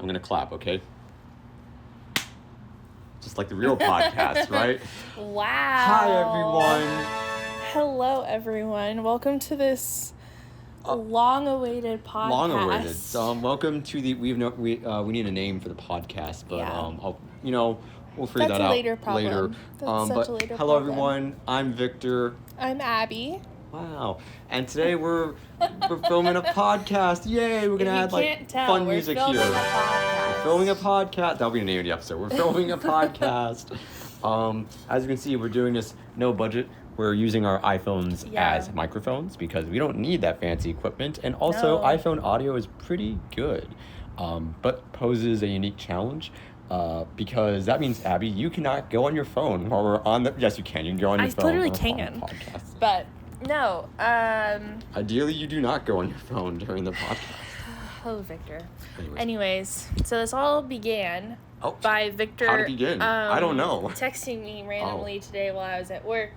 I'm going to clap, okay? Just like the real podcast, right? Wow. Hi, everyone. Hello, everyone. Welcome to this long-awaited podcast. Long-awaited. Welcome to the. We need a name for the podcast, but we'll figure that out later. That's such a later hello, problem. everyone. I'm Victor. I'm Abby. Wow. And today we're filming a podcast. Yay! We're gonna add fun music here. We're filming a podcast. That'll be the name of the episode. We're filming a podcast. As you can see, we're doing this no budget. We're using our iPhones as microphones because we don't need that fancy equipment. And also, iPhone audio is pretty good, but poses a unique challenge. Because that means, Abby, you cannot go on your phone while we're on the... Yes, you can. You can go on your phone. I literally can. But, no. Ideally, you do not go on your phone during the podcast. Oh, Victor. Anyways, so this all began by Victor... How did it begin? I don't know. Texting me randomly today while I was at work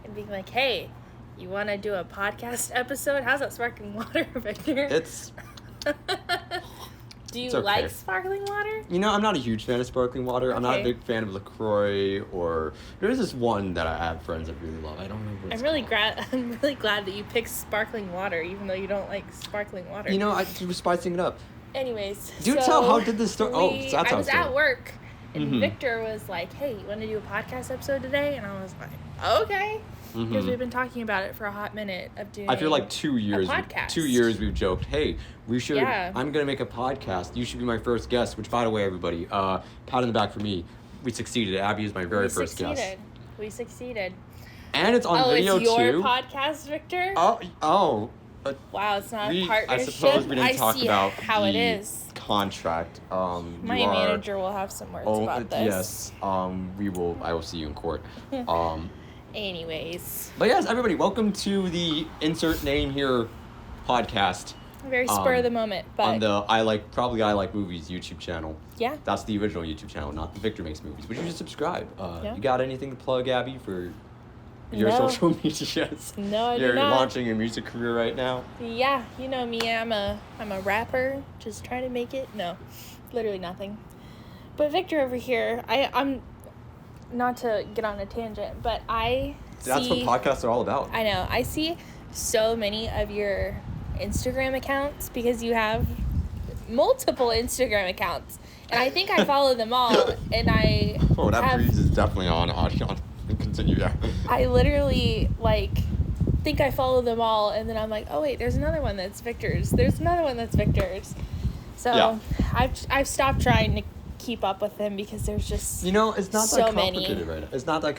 and being like, hey, you want to do a podcast episode? How's that sparkling water, Victor? It's... Do you like sparkling water? You know, I'm not a huge fan of sparkling water. Okay. I'm not a big fan of LaCroix or... There's this one that I have friends that really love. I don't know what it's called. I'm really glad that you picked sparkling water, even though you don't like sparkling water. You know, I was spicing it up. Anyways, how did this start? I was at work, and Victor was like, hey, you want to do a podcast episode today? And I was like, okay. Because we've been talking about it for a hot minute of doing I feel like 2 years. 2 years we've joked, hey, we should, I'm going to make a podcast. You should be my first guest, which, by the way, everybody, pat on the back for me. We succeeded. Abby is my very first guest. We succeeded. And it's on video, too. Oh, it's your podcast, Victor? Wow, it's not a partnership. I suppose we didn't talk about how it is. Contract. My manager will have some words about this. Yes, I will see you in court. Anyways. But yes, everybody, welcome to the insert name here podcast. Very spur of the moment, but on the iLikeMovies YouTube channel. Yeah. That's the original YouTube channel, not the Victor Makes Movies. But you should subscribe. You got anything to plug, Abby, for your social medias? No, I do You're not. launching your music career right now? Yeah, you know me. I'm a rapper, just trying to make it. No, literally nothing. But Victor over here, I'm not to get on a tangent, but that's what podcasts are all about. I know. I see so many of your Instagram accounts because you have multiple Instagram accounts. And I think I follow them all. And that breeze is definitely on audio. Continue, yeah. I literally, think I follow them all. And then I'm like, oh, wait, there's another one that's Victor's. There's another one that's Victor's. So I've stopped trying to keep up with them because there's just it's not so that complicated right now. It's not that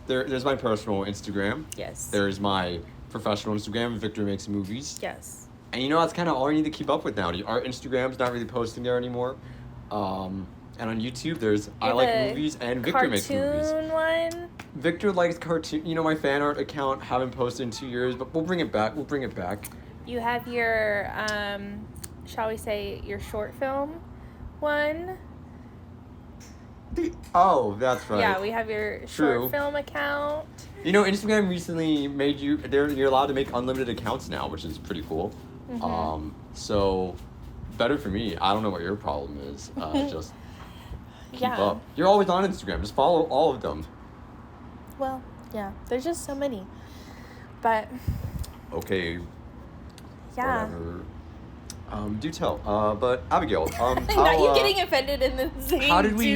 there's my personal Instagram. Yes. There's my professional Instagram, Victor Makes Movies. Yes. And that's kind of all you need to keep up with now. Our Instagram's not really posting there anymore. And on YouTube, there's iLikeMovies and Victor Makes Movies. Cartoon one? Victor likes cartoon. My fan art account, haven't posted in 2 years, but we'll bring it back. You have your shall we say, your short film one. That's right. Yeah, we have your short film account. Instagram recently made you're allowed to make unlimited accounts now, which is pretty cool. So better for me. I don't know what your problem is. Just keep up. You're always on Instagram. Just follow all of them. Well, yeah. There's just so many. But okay. Yeah. Whatever. Do tell. But Abigail, not you getting offended in the same how did we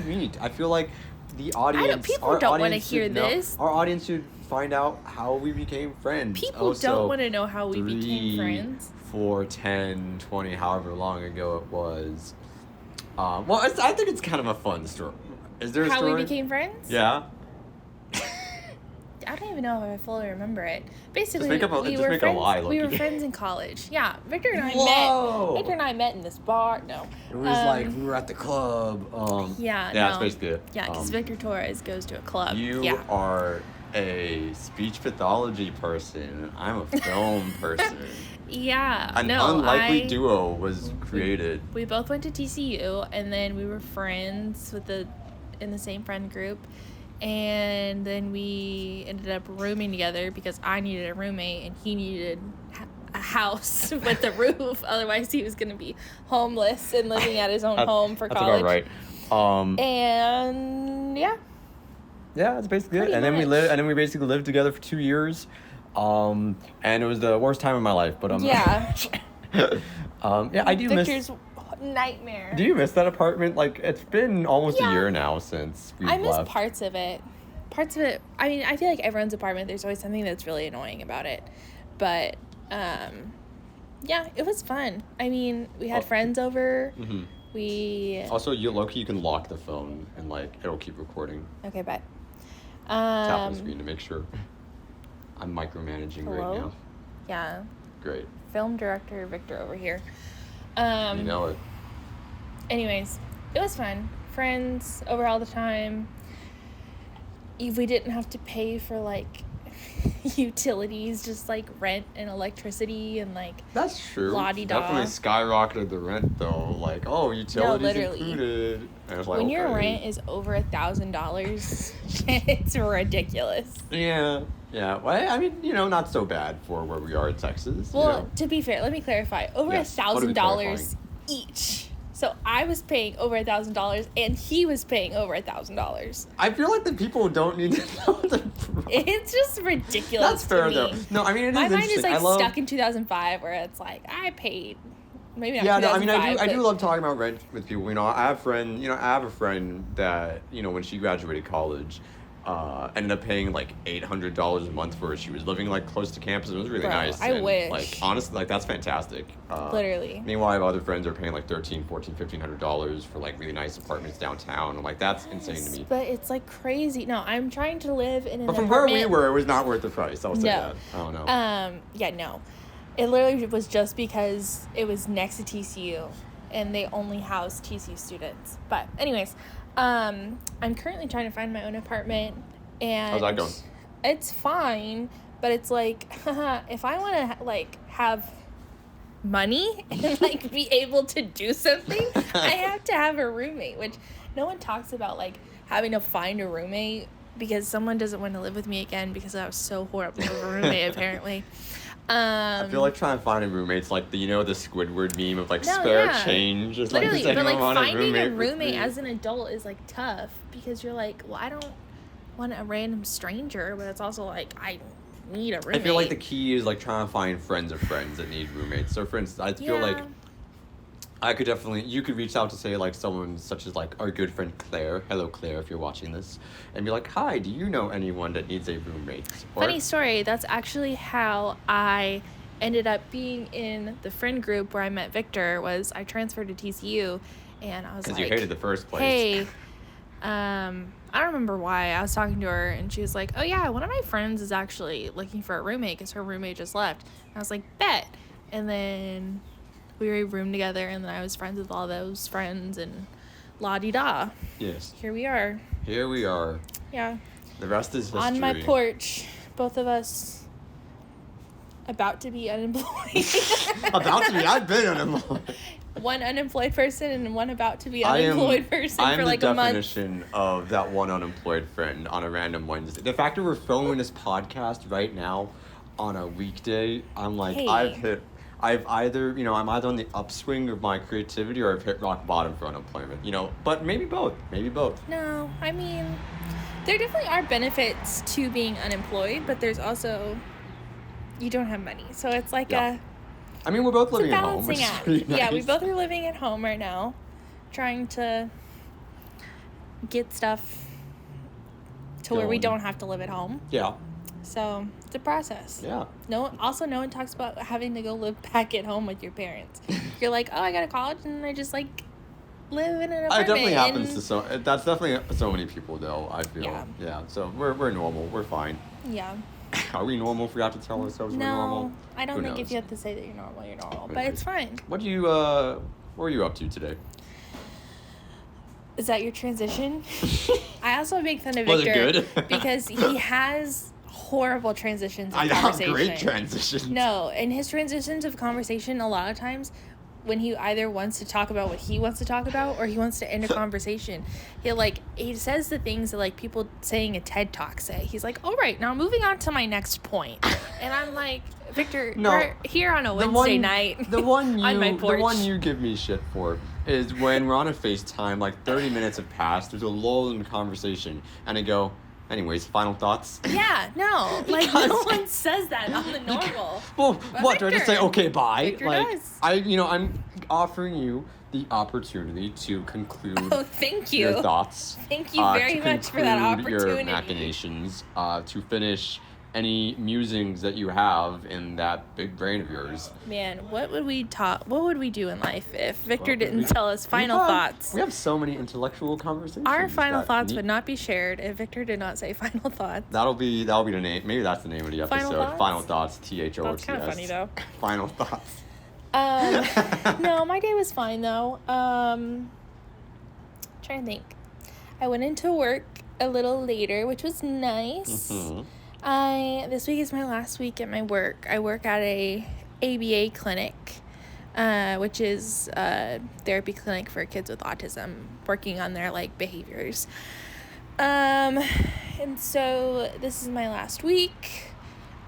meet? I feel like the audience. People don't want to hear this. Our audience should find out how we became friends. People don't want to know how we became friends. 4, 10, 20, however long ago it was. I think it's kind of a fun story. Is there a story? How we became friends? Yeah. I don't even know if I fully remember it. Basically, we were friends in college. Yeah, Victor and I met in this bar. No, it was we were at the club. That's basically it. Yeah, because Victor Torres goes to a club. You are a speech pathology person. I'm a film person. Yeah, An unlikely duo was created. We both went to TCU, and then we were friends in the same friend group. And then we ended up rooming together because I needed a roommate and he needed a house with a roof. Otherwise, he was going to be homeless and living at his own home for college. That's about right. And yeah. Yeah, that's basically it. And then we basically lived together for 2 years. And it was the worst time of my life. But yeah. I do Victor's nightmare. Do you miss that apartment? Like, it's been almost a year now since we've left. I miss parts of it. I mean, I feel like everyone's apartment, there's always something that's really annoying about it. But, yeah, it was fun. I mean, we had friends over. Mm-hmm. Also, you can lock the phone and, like, it'll keep recording. Okay, bet. Tap on the screen to make sure. I'm micromanaging right now. Yeah. Great. Film director Victor over here. You know it. Anyways, it was fun. Friends over all the time. We didn't have to pay for, like, utilities, just, like, rent and electricity and, like, that's true. La-di-da. Definitely skyrocketed the rent, though. Like, utilities included. And it's like, when your rent is over $1,000, it's ridiculous. Yeah. Well, I mean, not so bad for where we are in Texas. Well, to be fair, let me clarify. Over $1,000 each. So I was paying over $1,000, and he was paying over $1,000. I feel like the people don't need to know the price. It's just ridiculous. That's fair, though. No, I mean, it is my mind is interesting. Stuck in 2005, where it's like I paid. Maybe not. Yeah, no, I mean, I do love talking about rent with people. I have a friend that when she graduated college, ended up paying like $800 a month for it. She was living like close to campus. It was really nice. I wish. Like, honestly, like, that's fantastic. Literally. Meanwhile, I have other friends that are paying like $1,300, $1,400, $1,500 for like really nice apartments downtown. I'm like, that's insane to me. But it's like crazy. No, I'm trying to live in an But from apartment. where we were, it was not worth the price. I'll say that. I don't know. Yeah, no. It literally was just because it was next to TCU, and they only house TCU students. But anyways. I'm currently trying to find my own apartment, and how's that going? It's fine, but it's like, if I want to like have money and like be able to do something, I have to have a roommate, which no one talks about, like having to find a roommate because someone doesn't want to live with me again because I was so horrible of a roommate apparently. I feel like trying to find a roommate's like the Squidward meme of like spare change. It's literally, like, but like finding a roommate as an adult is like tough because you're like, well, I don't want a random stranger, but it's also like I need a roommate. I feel like the key is like trying to find friends of friends that need roommates. So for instance, I feel like you could reach out to say like someone such as like our good friend Claire. Hello Claire, if you're watching this, and be like, hi, do you know anyone that needs a roommate? Funny story, that's actually how I ended up being in the friend group where I met Victor. Was I transferred to TCU, and I was like, because you hated the first place. Hey, I don't remember why. I was talking to her, and she was like, oh yeah, one of my friends is actually looking for a roommate because her roommate just left. And I was like, bet. And then we were room together, and then I was friends with all those friends, and la-di-da. Yes. Here we are. Yeah. The rest is history. On my porch, both of us about to be unemployed. I've been unemployed. One unemployed person and one about to be unemployed person for like a month. I'm the definition of that one unemployed friend on a random Wednesday. The fact that we're filming this podcast right now on a weekday, I'm like, hey. I'm either on the upswing of my creativity or I've hit rock bottom for unemployment, but maybe both. No, I mean, there definitely are benefits to being unemployed, but there's also, you don't have money. So it's like I mean, we're both living at home, which is pretty nice. Yeah, we both are living at home right now, trying to get stuff to where we don't have to live at home. Yeah. So it's a process. Yeah. No one talks about having to go live back at home with your parents. You're like, oh, I go to college and I just like live in an apartment. It definitely happens to that's definitely so many people though, I feel. Yeah. So we're normal. We're fine. Yeah. Are we normal if we have to tell ourselves we're normal? No, I don't think if you have to say that you're normal, you're normal. But it's fine. What were you up to today? Is that your transition? I also make fun of Victor. Was it good? Because he has horrible transitions of conversation. Great transitions. No, and his transitions of conversation a lot of times when he either wants to talk about what he wants to talk about or he wants to end a conversation. He says the things that, like, people saying a TED Talk say. He's like, all right, now moving on to my next point. And I'm like, Victor, we're here on a Wednesday night The one on my porch. The one you give me shit for is when we're on a FaceTime, like 30 minutes have passed, there's a lull in the conversation, and I go, anyways, final thoughts? Yeah, no. Like, no one says that on the normal. Well, but what? Victor, do I just say, okay, bye? Victor like, does. I'm offering you the opportunity to conclude thank you. your thoughts. Thank you very much for that opportunity. Your machinations, to finish any musings that you have in that big brain of yours. Man, what would we do in life if Victor didn't tell us final thoughts? We have so many intellectual conversations. Our final thoughts would not be shared if Victor did not say final thoughts. That'll be the name. Maybe that's the name of the episode. Final thoughts. THOTS. That's kind of funny though. Final thoughts. No, my day was fine though. Trying to think. I went into work a little later, which was nice. Mm-hmm. This week is my last week at my work. I work at a ABA clinic, which is a therapy clinic for kids with autism, working on their, like, behaviors. And so this is my last week,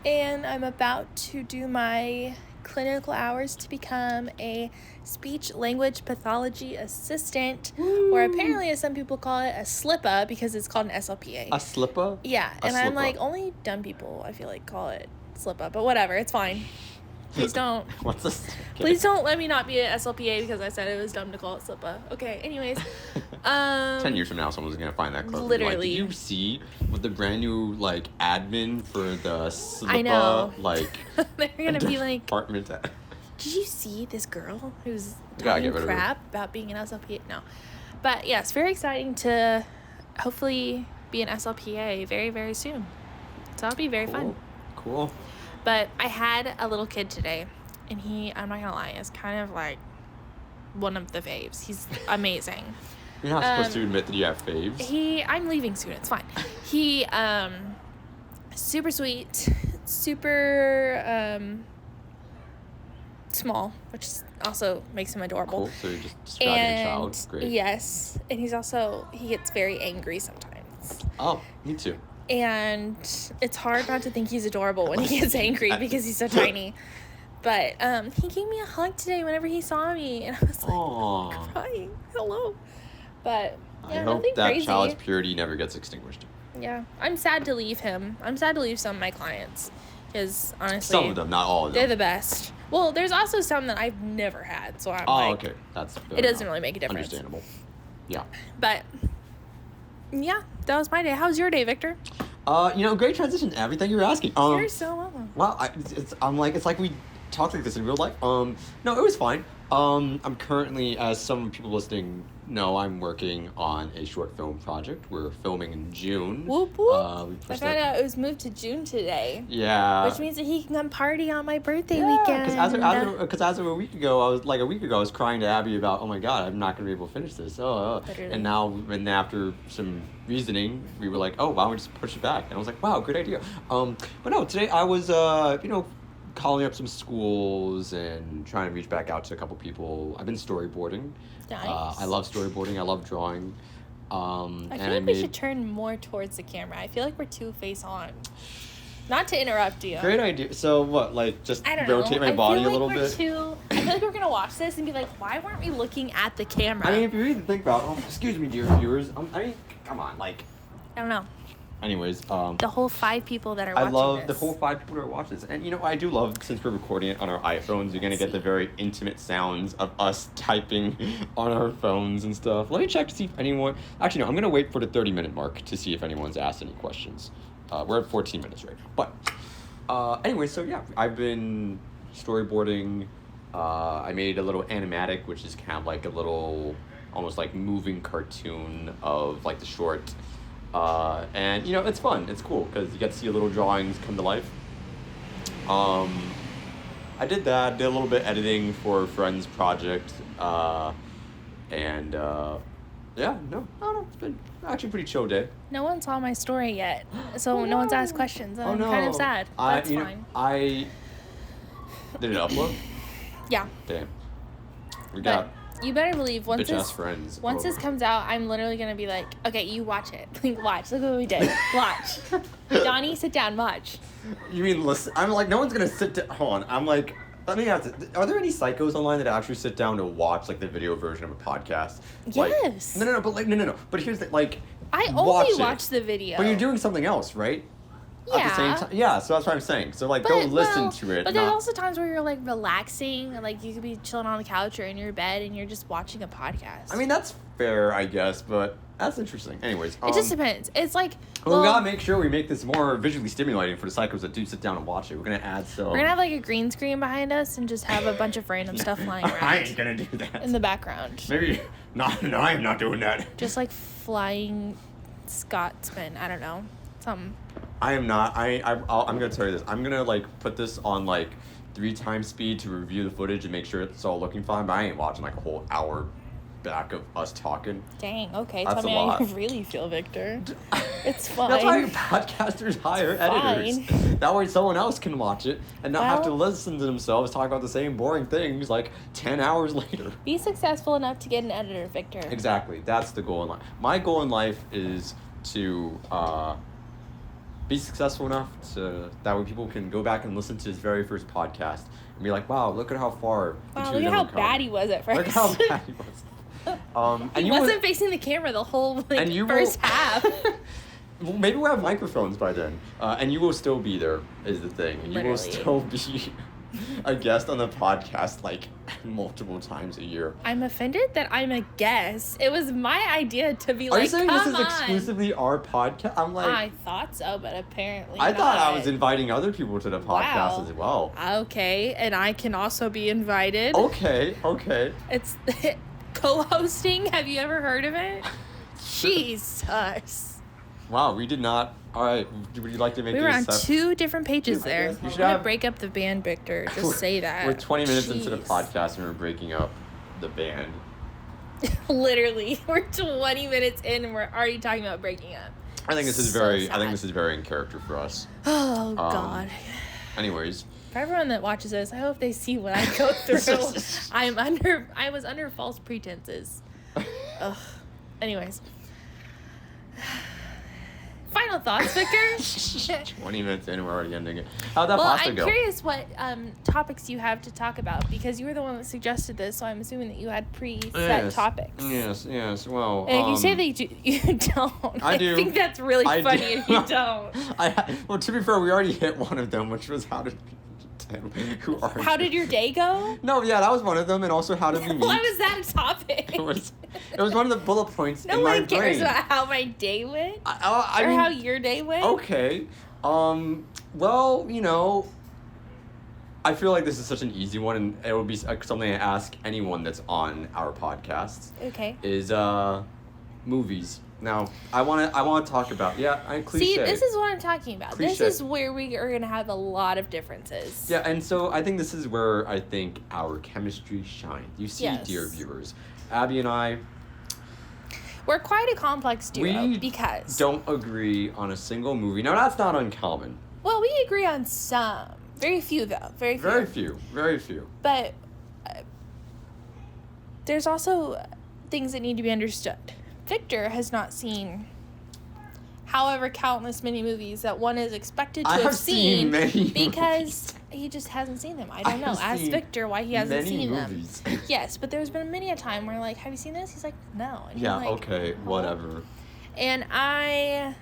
and I'm about to do my clinical hours to become a speech language pathology assistant. Woo. Or apparently, as some people call it, a SLPA, because it's called an SLPA. A SLPA? Yeah, and I'm like, only dumb people, I feel like, call it SLPA, but whatever, it's fine. Please don't. What's this? Okay. Please don't let me not be an SLPA because I said it was dumb to call it SLPA. Okay, anyways. 10 years from now, someone's going to find that clip. Literally. Like, did you see with the brand new, like, admin for the SLPA, I know. like, they're going to be like, department? Did you see this girl who's talking crap about being an SLPA? No. But, yes, very exciting to hopefully be an SLPA very, very soon. So that'll be very fun. Cool. But I had a little kid today, and I'm not going to lie, is kind of like one of the faves. He's amazing. You're not supposed to admit that you have faves. I'm leaving soon, it's fine. He, super sweet, super, small, which also makes him adorable. Cool, so you're just describing a child. Great. Yes, and he gets very angry sometimes. Oh, me too. And it's hard not to think he's adorable when he gets angry because he's so tiny. But he gave me a hug today whenever he saw me, and I was like, crying. Hello. But yeah, I hope nothing that crazy. child's purity never gets extinguished. Yeah, I'm sad to leave him. I'm sad to leave some of my clients because honestly, some of them, not all of them. They're the best. Well, there's also some that I've never had, so I'm okay, it doesn't really make a difference. Understandable. Yeah. But yeah, that was my day. How was your day, Victor? Great transition, Abby. Thank you for asking. You're so welcome. Well, it's like we talked like this in real life. No, it was fine. I'm currently, as some people listening know, I'm working on a short film project. We're filming in June. Whoop whoop. I found out it was moved to June today. Yeah. Which means that he can come party on my birthday weekend. Because as of a week ago, I was crying to Abby about, oh my God, I'm not going to be able to finish this. And now, after some reasoning, we were like, oh, why don't we just push it back? And I was like, wow, good idea. But no, today I was, calling up some schools and trying to reach back out to a couple people. I've been storyboarding. Nice. I love storyboarding. I love drawing. I feel like we should turn more towards the camera. I feel like we're too face on. Not to interrupt you. Great idea. So what, like just rotate my body a little bit? I feel like we're going to watch this and be like, why weren't we looking at the camera? I mean, if you really think about it, excuse me, dear viewers. Come on, like. I don't know. Anyways, the whole 5 people that are watching I love this. the whole 5 people that are watching this. And, I do love, since we're recording it on our iPhones, you're going to get the very intimate sounds of us typing on our phones and stuff. Let me check to see if anyone... Actually, no, I'm going to wait for the 30-minute mark to see if anyone's asked any questions. We're at 14 minutes right now. But, anyway, so yeah, I've been storyboarding. I made a little animatic, which is kind of like a little, almost like moving cartoon of, like, the short... and it's fun. It's cool because you get to see little drawings come to life. I did that. Did a little bit editing for a friend's project. Yeah, no, it's been actually a pretty chill day. No one saw my story yet, so no one's asked questions. I'm kind of sad. That's fine. Did it upload? Yeah. Damn. We got. You better believe once this comes out, I'm literally gonna be like, okay, you watch it. Like, watch. Look what we did. Watch. Donnie, sit down. Watch. You mean listen? I'm like, no one's gonna sit down. Hold on. I'm like, let me ask. Are there any psychos online that actually sit down to watch like the video version of a podcast? Yes. Like, no. But here's the like. I only watch the video. But you're doing something else, right? Yeah. At the same time. Yeah, so that's what I'm saying. So, like, go listen to it. But there's also times where you're, like, relaxing. Like, you could be chilling on the couch or in your bed and you're just watching a podcast. I mean, that's fair, I guess, but that's interesting. Anyways. It just depends. It's like... Well, we gotta make sure we make this more visually stimulating for the psychos that do sit down and watch it. We're gonna add some... We're gonna have, like, a green screen behind us and just have a bunch of random stuff flying around. I ain't gonna do that. In the background. Maybe... No, I'm not doing that. Just, like, flying Scotsmen. I don't know. Something... I am not. I'm gonna tell you this. I'm gonna like put this on like 3 times speed to review the footage and make sure it's all looking fine. But I ain't watching like a whole hour back of us talking. Dang. Okay. That's tell me how you really feel, Victor. It's fine. That's why podcasters hire editors. That way someone else can watch it and not have to listen to themselves talk about the same boring things like 10 hours later. Be successful enough to get an editor, Victor. Exactly. That's the goal in life. My goal in life is to be successful enough to that way people can go back and listen to his very first podcast and be like, wow, look at how far. Wow, look at how bad he was at first. Look at how bad he was. And he wasn't facing the camera the whole first half. Maybe we'll have microphones by then, and you will still be there. Is the thing, and you will still be a guest on the podcast like multiple times a year. I'm offended that I'm a guest. It was my idea to be like, are you saying this is exclusively our podcast? I'm like, I thought so, but apparently I thought I was inviting other people to the podcast as well. Okay, and I can also be invited. Okay. It's co-hosting. Have you ever heard of it? Jesus. Wow, we did not. All right, would you like to make We were on 2 different pages there. You should I'm gonna break up the band, Victor. Just say that. We're 20 minutes into the podcast and we're breaking up the band. Literally, we're 20 minutes in and we're already talking about breaking up. I think this is very. I think this is very in character for us. Oh God. Anyways. For everyone that watches this, I hope they see what I go through. I was under false pretenses. Ugh. Anyways. Final thoughts, Victor? 20 minutes in, we're already ending it. How'd that pasta go? I'm curious what topics you have to talk about, because you were the one that suggested this, so I'm assuming that you had preset topics. Yes. Well, and if you say that you don't, I do. I think that's really funny if you don't. Well, to be fair, we already hit one of them, which was how did your day go? No, yeah, that was one of them, and also how did we meet? Why was that a topic? It was one of the bullet points in my brain. No one cares about how my day went, or how your day went. Okay, well, you know, I feel like this is such an easy one, and it would be something I ask anyone that's on our podcasts. Okay. Is movies. Now, I want to talk about, cliche. See, this is what I'm talking about. Cliche. This is where we are going to have a lot of differences. Yeah, and so I think this is where I think our chemistry shines. You see, dear viewers, Abby and I... We're quite a complex duo because... don't agree on a single movie. Now, that's not uncommon. Well, we agree on some. Very few, though. Very few. But there's also things that need to be understood. Victor has not seen however countless many movies that one is expected to have seen because he just hasn't seen them. I don't know. Ask Victor why he hasn't seen them. Yes, but there's been many a time where like, have you seen this? He's like, no. And okay, whatever. And I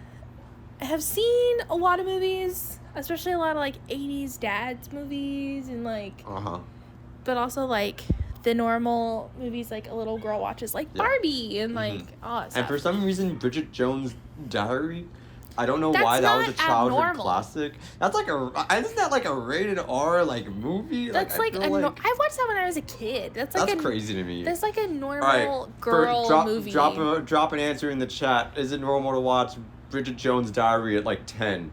have seen a lot of movies, especially a lot of like 80s dads movies and like but also like the normal movies like a little girl watches, like Barbie and like all that stuff. And for some reason, Bridget Jones' Diary, I don't know why that was a childhood classic. That's like isn't that like a rated R like movie? That's I watched that when I was a kid. That's crazy to me. That's like a normal girl movie. Drop an answer in the chat. Is it normal to watch Bridget Jones' Diary at like 10?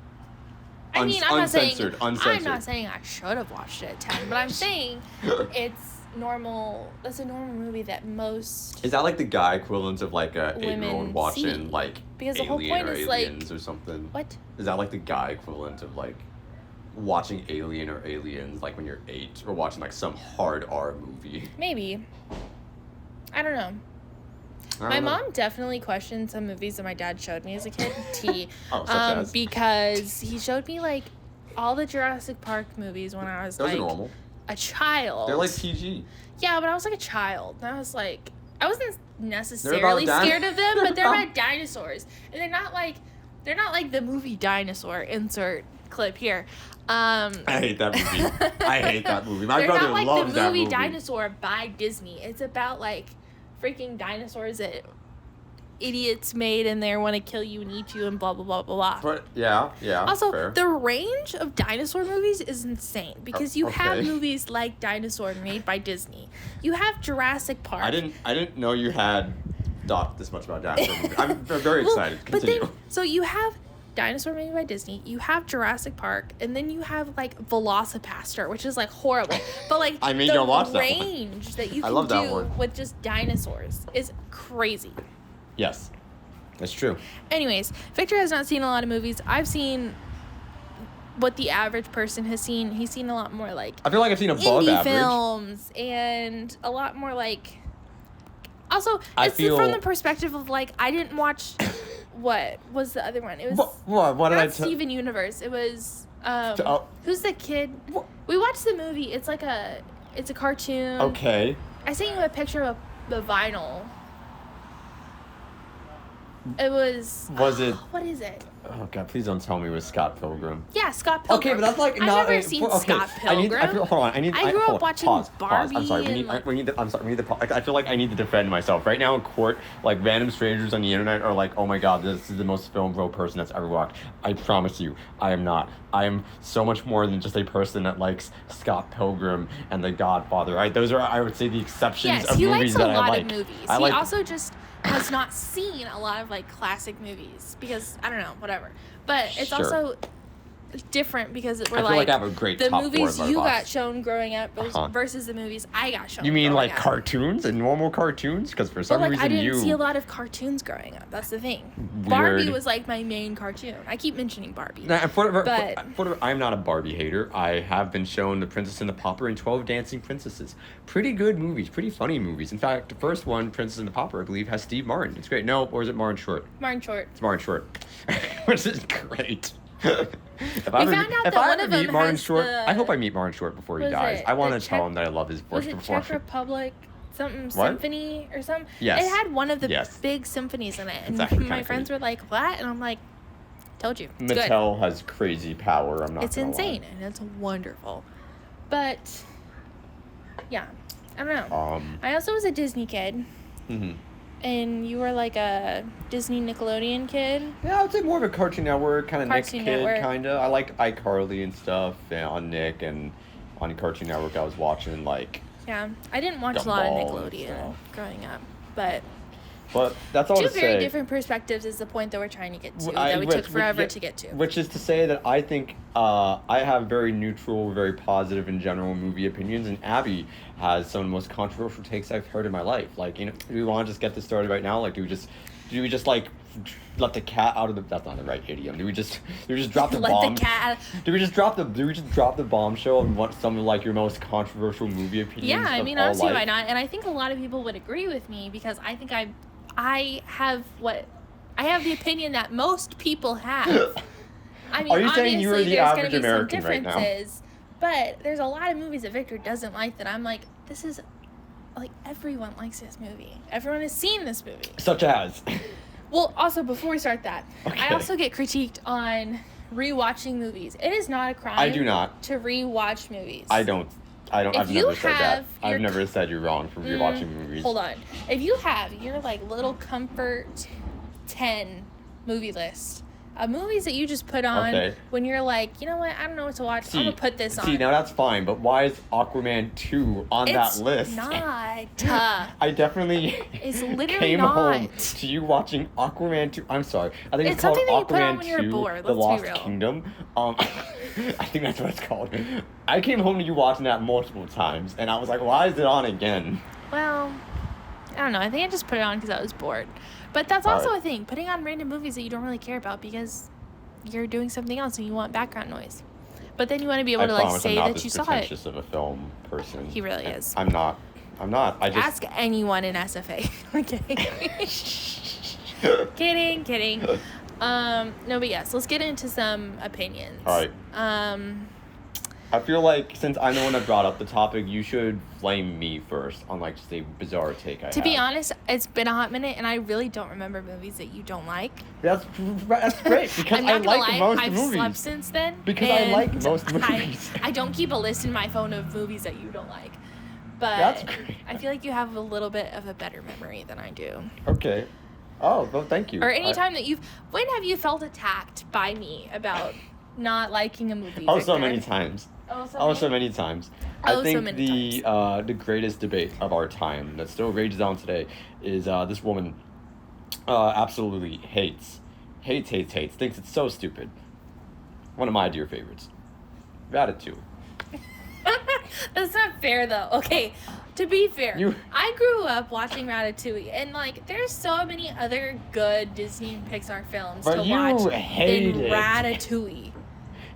I mean, I'm not saying I should have watched it at 10, but I'm saying it's normal. That's a normal movie that most... Is that like the guy equivalent of like a 8-year-old watching like because the whole point is Aliens or something? What? Is that like the guy equivalent of like watching Alien or Aliens like when you're 8, or watching like some hard R movie? Maybe. I don't know. My mom definitely questioned some movies that my dad showed me as a kid. Because he showed me like all the Jurassic Park movies when I was Those are normal. A child. They're like PG. Yeah, but I was like a child. And I was like, I wasn't necessarily scared of them, but they're about dinosaurs. And they're not like the movie Dinosaur. Insert clip here. I hate that movie. My brother loves that movie. They're not like the movie Dinosaur by Disney. It's about like freaking dinosaurs that idiots made and they want to kill you and eat you and blah blah blah blah blah. But yeah. Also, fair. The range of dinosaur movies is insane because you have movies like Dinosaur made by Disney. You have Jurassic Park. I didn't know you had thought this much about dinosaur movies. I'm very excited. Continue. But then, so you have Dinosaur made by Disney, you have Jurassic Park, and then you have like Velocipaster, which is like horrible. But like the range that you can do with just dinosaurs is crazy. Yes, that's true. Anyways, Victor has not seen a lot of movies. I've seen what the average person has seen. He's seen a lot more like I feel like I've seen above indie average films and a lot more like. Also, it's from the perspective of like I didn't watch. What was the other one? It was what did I tell Steven Universe. It was who's the kid? What? We watched the movie. It's like it's a cartoon. Okay. I sent you a picture of the vinyl. It was. Was it? What is it? Oh God! Please don't tell me it was Scott Pilgrim. Yeah, Scott Pilgrim. Okay, but that's like I've never seen Scott Pilgrim. I grew up watching Barbie. I'm sorry. We need to. I feel like I need to defend myself right now in court. Like random strangers on the internet are like, "Oh my God, this is the most film bro person that's ever walked." I promise you, I am not. I am so much more than just a person that likes Scott Pilgrim and The Godfather. Right? Those are, I would say, the exceptions of movies that I like. Yes, he likes a lot of movies. He also just has not seen a lot of like classic movies because I don't know, whatever. But it's also different because we're I feel like I have a great the top movies four you got shown growing up versus the movies I got shown. You mean like cartoons and normal cartoons? Because for some reason I didn't see a lot of cartoons growing up. That's the thing. Weird. Barbie was like my main cartoon. I keep mentioning Barbie. I'm not a Barbie hater. I have been shown The Princess and the Pauper and 12 Dancing Princesses. Pretty good movies. Pretty funny movies. In fact, the first one, Princess and the Pauper, I believe, has Steve Martin. It's great. No, or is it Martin Short? Martin Short. It's Martin Short. Which is great. If I ever meet Martin Short, I hope I meet Martin Short before he dies. I want to tell him that I love his voice before. Was it Czech Republic symphony or something? Yes. It had one of the big symphonies in it, and my friends were like, "What?" And I'm like, "Told you." It's Mattel good. has crazy power. I'm not. It's insane and it's wonderful, but yeah, I don't know. I also was a Disney kid. Mm-hmm. And you were like a Disney Nickelodeon kid? Yeah, I would say more of a Cartoon Network, kind of Nick kid, kind of. I liked iCarly and stuff on Nick, and on Cartoon Network I was watching like... Yeah, I didn't watch a lot of Nickelodeon growing up, but that's all to say. Two very different perspectives is the point that we're trying to get to, that we took forever to get to. Which is to say that I think I have very neutral, very positive in general movie opinions, and Abby has some of the most controversial takes I've heard in my life. Like, do we want to just get this started right now? Like, do we just like let the cat out of the... That's not the right idiom. Do we just drop the bomb? Let the cat... Do we just drop the bombshell and what some of like your most controversial movie opinions? Yeah, I mean, honestly, why not? And I think a lot of people would agree with me because I think I have the opinion that most people have. I mean, are you saying you are the average American right now? But there's a lot of movies that Victor doesn't like that I'm like, this is like everyone likes this movie. Everyone has seen this movie. Such as. Well, also before we start that, okay. I also get critiqued on rewatching movies. It is not a crime. I do not. To rewatch movies. I don't. I've never said that. I've never said you're wrong for rewatching movies. Hold on. If you have your like little comfort 10 movie list of movies that you just put on when you're like, you know what, I don't know what to watch. I'm gonna put this on. See, now that's fine, but why is Aquaman 2 on that list? It's not. I definitely came home to you watching Aquaman 2. I'm sorry. I think it's called Aquaman 2, The Lost Kingdom. I think that's what it's called. I came home to you watching that multiple times, and I was like, why is it on again? Well, I don't know. I think I just put it on because I was bored. But that's also a thing, putting on random movies that you don't really care about because you're doing something else and you want background noise. But then you want to be able to like say that you saw it. I'm not this pretentious of a film person. He really is. I'm not. I'm not. Ask anyone in SFA. Okay. Kidding. No, but yes, let's get into some opinions. All right. I feel like since I'm the one that brought up the topic, you should flame me first on like just a bizarre take I have. To be honest, it's been a hot minute, and I really don't remember movies that you don't like. That's great because I'm not I like lie, most I've movies. slept since then. Because I like most movies. I don't keep a list in my phone of movies that you don't like. But that's great. I feel like you have a little bit of a better memory than I do. Okay. Oh, well, thank you. Or any time that when have you felt attacked by me about not liking a movie? Oh, Victor? so many times. So many times. I think the greatest debate of our time that still rages on today is this woman absolutely hates, thinks it's so stupid. One of my dear favorites. Ratatouille. That's not fair, though. Okay, to be fair, I grew up watching Ratatouille, and, like, there's so many other good Disney and Pixar films to watch than Ratatouille.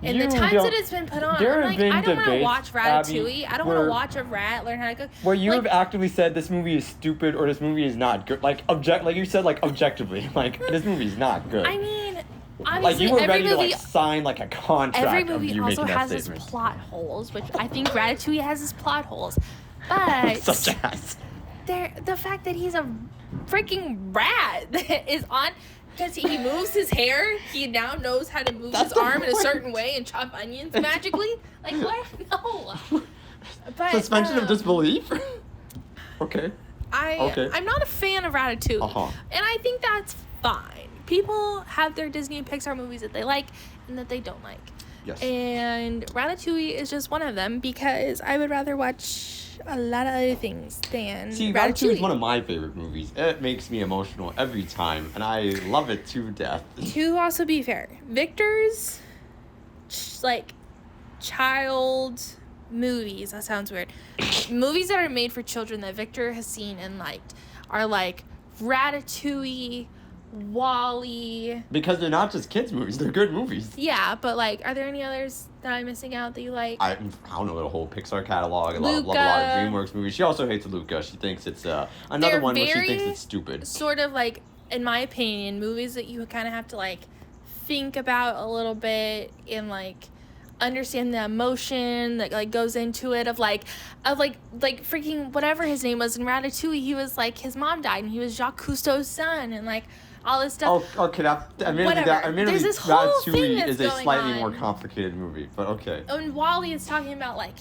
And the times that it's been put on, I'm like, I don't want to watch Ratatouille. I don't want to watch a rat learn how to cook. Where you have actively said this movie is stupid or this movie is not good. Like you said, like, objectively. Like, this movie is not good. I mean, obviously, like, you were ready to, like, sign, like, a contract. Every movie also has its plot holes, which I think Ratatouille has its plot holes. But such as the fact that he's a freaking rat that is on... Because he moves his hair, he now knows how to move his arm in a certain way and chop onions magically. Like, what? No. But, suspension of disbelief? Okay. I'm not a fan of Ratatouille. Uh-huh. And I think that's fine. People have their Disney and Pixar movies that they like and that they don't like. Yes. And Ratatouille is just one of them because I would rather watch a lot of other things than Ratatouille is one of my favorite movies. It makes me emotional every time, and I love it to death. To also be fair, Victor's, like, child movies, that sounds weird, movies that are made for children that Victor has seen and liked are, like, Ratatouille, WALL-E. Because they're not just kids' movies, they're good movies. Yeah, but, like, are there any others that I'm missing out that you like? I don't know, the whole Pixar catalog. I love a lot of DreamWorks movies. She also hates Luca. She thinks it's another one where she thinks it's stupid. Sort of, like, in my opinion, movies that you kind of have to, like, think about a little bit and, like, understand the emotion that, like, goes into it of freaking whatever his name was in Ratatouille. He was, like, his mom died and he was Jacques Cousteau's son and, like, all this stuff. Oh, okay. Admittedly, Ratatouille is a slightly more complicated movie, but okay. And WALL-E is talking about, like,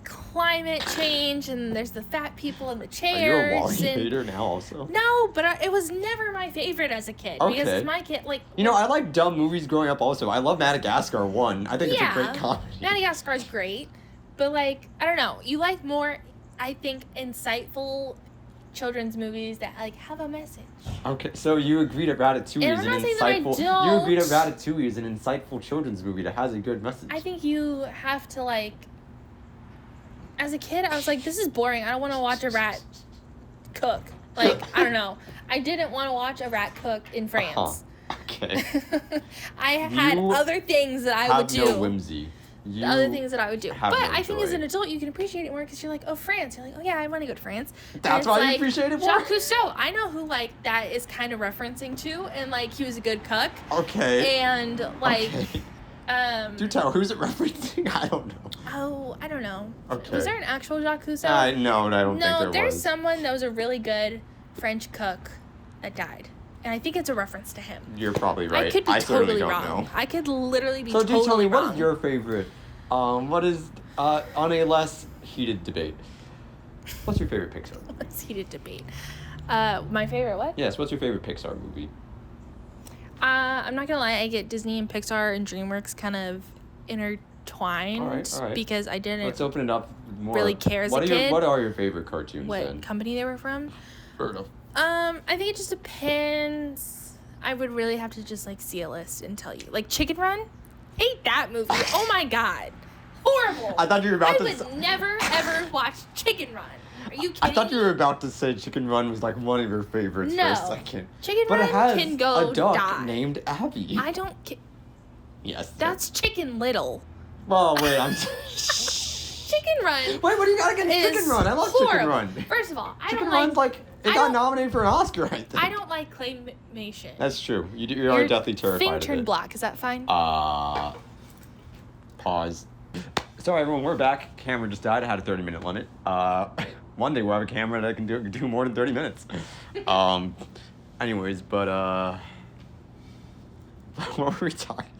climate change, and there's the fat people in the chairs. Are you a WALL-E hater now also? No, but it was never my favorite as a kid. Okay. Because it's my kid, like... You know, I like dumb movies growing up also. I love Madagascar 1. I think it's a great comedy. Madagascar's great, but, like, I don't know. You like more, I think, insightful children's movies that, like, have a message. Okay, so you agree that Ratatouille is an insightful... You agree that Ratatouille is an insightful children's movie that has a good message. I think you have to, like... As a kid, I was like, this is boring. I don't want to watch a rat cook. Like, I don't know. I didn't want to watch a rat cook in France. Okay. I had other things that I would do. No whimsy. Other things that I would do. But no I think joy. as an adult, you can appreciate it more because you're like, oh, France. You're like, oh, yeah, I want to go to France. That's why you appreciate it more? Jacques Cousteau. I know who, like, that is kind of referencing to. And, like, he was a good cook. Okay. And, like... Okay. Do tell. Who's it referencing? I don't know. Oh, I don't know. Okay. Was there an actual Jacques Cousteau? No, I don't think there was. No, there's someone that was a really good French cook that died. And I think it's a reference to him. You're probably right. I could be totally don't wrong. know. I could literally be totally wrong. So do tell me, what is your favorite? What is, on a less heated debate, what's your favorite Pixar movie? Less heated debate. My favorite what? Yes, what's your favorite Pixar movie? I'm not gonna lie, I get Disney and Pixar and DreamWorks kind of intertwined. All right. Because I didn't Let's open it up more. really care as a kid. What are your favorite cartoons what then? company they were from? Heard of. I think it just depends. I would really have to just, like, see a list and tell you. Like, Chicken Run? Hate that movie. Oh my god. Horrible. I thought you were about to... I would never, ever watch Chicken Run. Are you kidding I thought you were about to say Chicken Run was, like, one of your favorites for a second. Chicken Run can go a duck die. named Abby. I don't... Yes. That's Chicken Little. Well, wait, I'm... Chicken Run. Wait, what do you got against Chicken Run? I love Chicken Run. First of all, Chicken Run's it got nominated for an Oscar, I think. I don't like claymation. That's true. You're already deathly terrified thing of it. turned black. Is that fine? Pause. Sorry, everyone. We're back. Camera just died. I had a 30-minute limit. One day we'll have a camera that can do more than 30 minutes. Anyways, but what were we talking?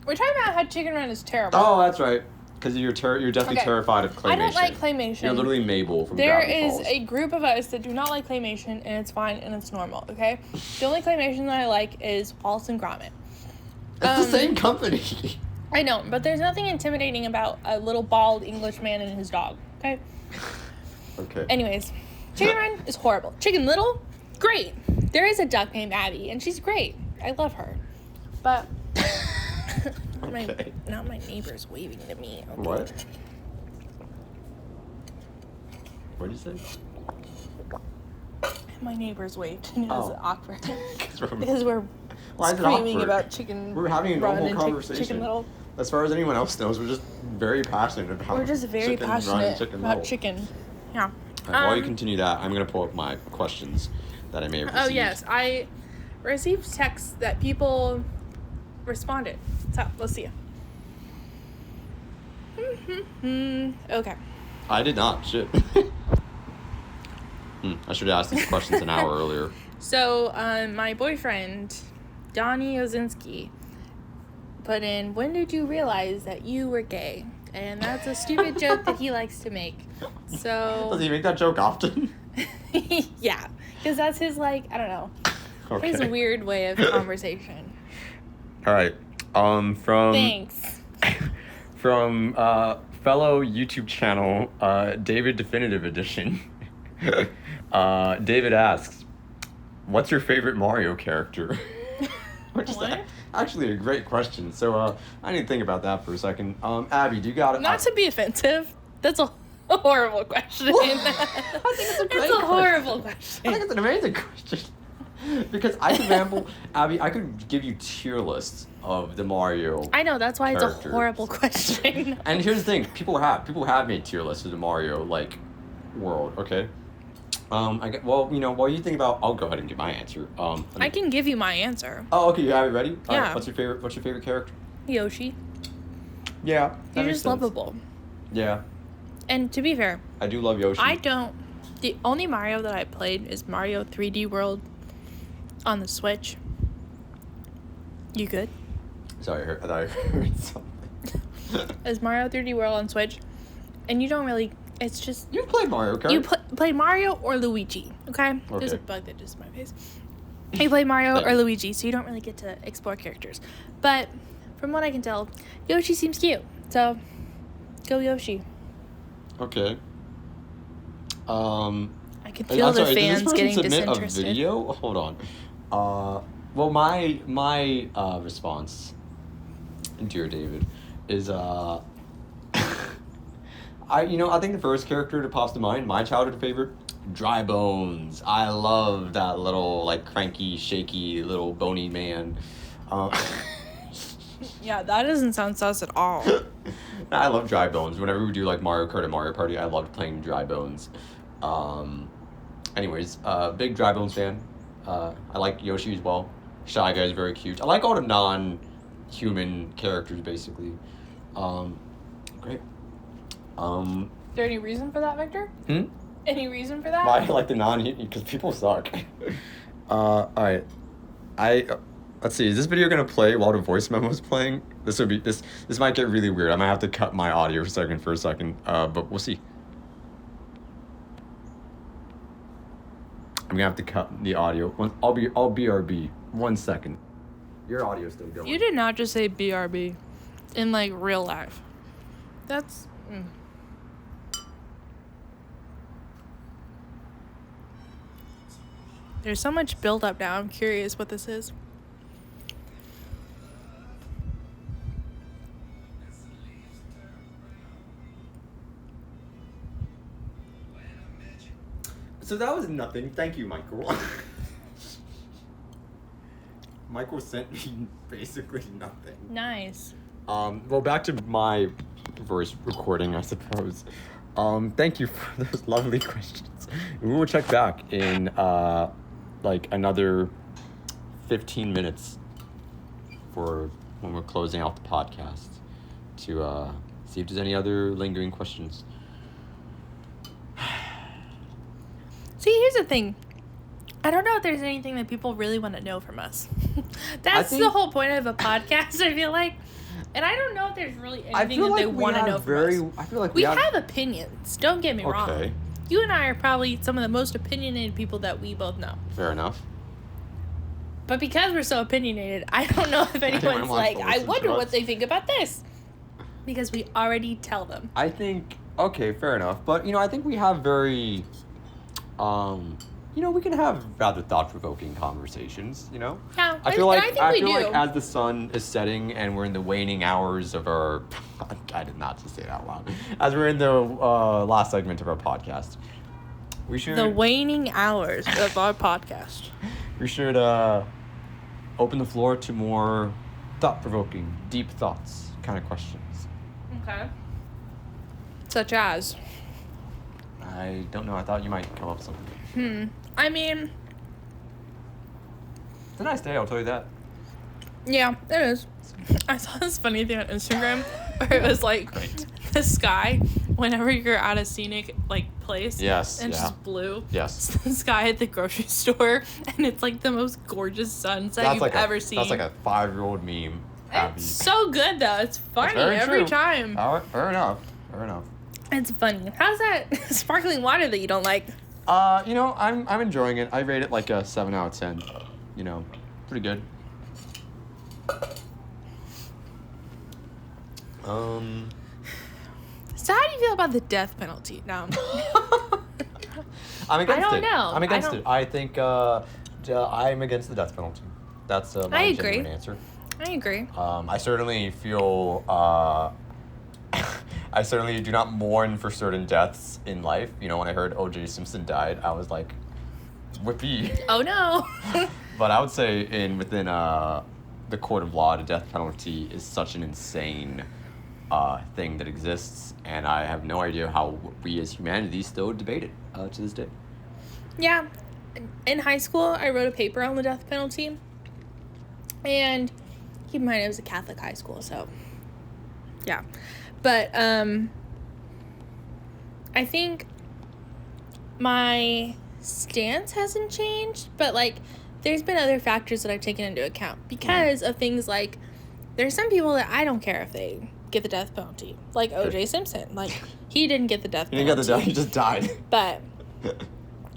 We're talking about how Chicken Run is terrible. Oh, that's right. Because you're definitely terrified of claymation. I don't like claymation. You're literally Mabel from There Gravity is Falls. a group of us that do not like claymation, and it's fine and it's normal. Okay. The only claymation that I like is Wallace and Gromit. It's the same company. I know, but there's nothing intimidating about a little bald Englishman and his dog. Okay. Okay. Anyways, Chicken Run is horrible. Chicken Little, great. There is a duck named Abby, and she's great. I love her. But okay. now my neighbor's waving to me. Okay. What? What did you say? My neighbor's waved, and it was awkward. Because we're screaming about Chicken We're having a normal conversation. Chicken Little. As far as anyone else knows, we're just very passionate about We're just very passionate about chicken. Yeah. Right, while you continue that, I'm going to pull up my questions that I may have received. Oh, yes. I received texts that people responded. So, let's see. Okay. I did not. Shit. I should have asked these questions an hour earlier. So, my boyfriend, Donnie Ozinski, put in, when did you realize that you were gay? And that's a stupid joke that he likes to make. So... Does he make that joke often? Yeah. Because that's his, I don't know. Okay. His weird way of conversation. All right. From... Thanks. From fellow YouTube channel, David Definitive Edition. David asks, what's your favorite Mario character? Which is actually a great question. So I need to think about that for a second. Abby, do you got it? Not to be offensive, that's a horrible question. I think it's a great It's a horrible question. I think it's an amazing question. Because I could ramble, Abby, I could give you tier lists of the Mario. I know, that's why characters. it's a horrible question. And here's the thing, people have made tier lists of the Mario world, okay? While you think about, I'll go ahead and give my answer. I can give you my answer. Oh, okay, you have it ready? Yeah. All right, what's your favorite character? Yoshi. Yeah. You're just lovable. Yeah. And to be fair, I do love Yoshi. The only Mario that I played is Mario 3D World on the Switch. You good? Sorry, I thought I heard something. It's Mario 3D World on Switch, and you don't really. It's just You've played Mario Kart. you play Mario or Luigi. Okay? There's a bug that just in my face. You play Mario or Luigi, so you don't really get to explore characters. But from what I can tell, Yoshi seems cute. So go Yoshi. Okay. I can feel the fans getting disinterested. A video? Hold on. Well, my response, dear David, is I think the first character that pops to mind, my childhood favorite, Dry Bones. I love that little cranky, shaky little bony man. Yeah, that doesn't sound sus at all. I love Dry Bones. Whenever we do Mario Kart and Mario Party, I loved playing Dry Bones. Anyways, big Dry Bones fan. I like Yoshi as well. Shy Guy is very cute. I like all the non-human characters basically. Great. Is there any reason for that, Victor? Any reason for that? Why I like the non-human? Because people suck. All right. Let's see. Is this video gonna play while the voice memo is playing? This might get really weird. I might have to cut my audio for a second. But we'll see. I'm gonna have to cut the audio. I'll BRB. 1 second. Your audio's still going. You did not just say BRB in real life. That's. There's so much build up now. I'm curious what this is. So that was nothing. Thank you, Michael. Michael sent me basically nothing. Nice. Well, back to my voice recording, I suppose. Thank you for those lovely questions. We will check back in another 15 minutes for when we're closing out the podcast to see if there's any other lingering questions. See, here's the thing. I don't know if there's anything that people really want to know from us. That's the whole point of a podcast, I feel like. And I don't know if there's really anything that they want to know from us. I feel like we have opinions. Don't get me wrong. You and I are probably some of the most opinionated people that we both know. Fair enough. But because we're so opinionated, I don't know if anyone's like, I wonder what they think about this. Because we already tell them. I think, okay, fair enough. But, I think we have very, we can have rather thought-provoking conversations, Yeah, I feel like as the sun is setting and we're in the waning hours of our, I did not just say that out loud, as we're in the last segment of our podcast, we should... The waning hours of our podcast. We should open the floor to more thought-provoking, deep thoughts kind of questions. Okay. Such as? I don't know. I thought you might come up with something. I mean... It's a nice day, I'll tell you that. Yeah, it is. I saw this funny thing on Instagram where it was like the sky whenever you're at a scenic place. Yes. And it's just blue. Yes. It's the sky at the grocery store and it's like the most gorgeous sunset you've ever seen. That's like a 5-year-old meme. It's so good though. It's funny every time. Fair enough. It's funny. How's that sparkling water that you don't like? I'm enjoying it. I rate it like a 7 out of 10. Pretty good. So how do you feel about the death penalty now? I'm against it. I don't know. I'm against it. I think I'm against the death penalty. That's my genuine answer. I agree. I certainly feel... I certainly do not mourn for certain deaths in life. When I heard O.J. Simpson died, I was like, whippy. Oh, no. But I would say within the court of law, the death penalty is such an insane thing that exists, and I have no idea how we as humanity still debate it to this day. Yeah. In high school, I wrote a paper on the death penalty, and keep in mind it was a Catholic high school, so yeah. But I think my stance hasn't changed, but there's been other factors that I've taken into account because of things like there's some people that I don't care if they get the death penalty, like O.J. Simpson. He didn't get the death penalty. He didn't get the death, he just died. But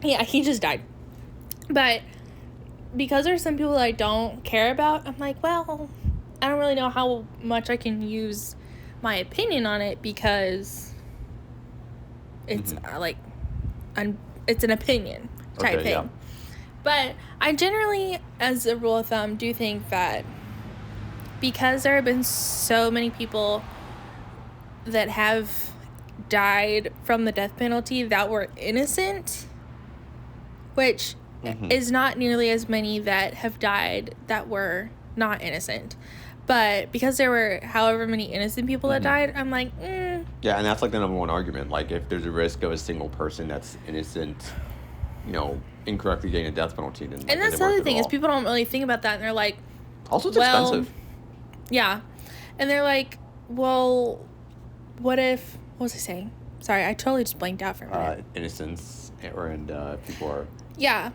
yeah, he just died. But because there's some people that I don't care about, I'm like, well, I don't really know how much I can use my opinion on it because it's it's an opinion type thing. Yeah. But I generally, as a rule of thumb, do think that because there have been so many people that have died from the death penalty that were innocent, which is not nearly as many that have died that were not innocent. But because there were however many innocent people that died, I'm like, Yeah, and that's the number one argument. If there's a risk of a single person that's innocent, incorrectly getting a death penalty, then and that's the other thing is people don't really think about that, and they're like, also it's expensive. Yeah, and they're like, well, what was I saying? Sorry, I totally just blanked out for a minute. Innocence, and people are. Yeah.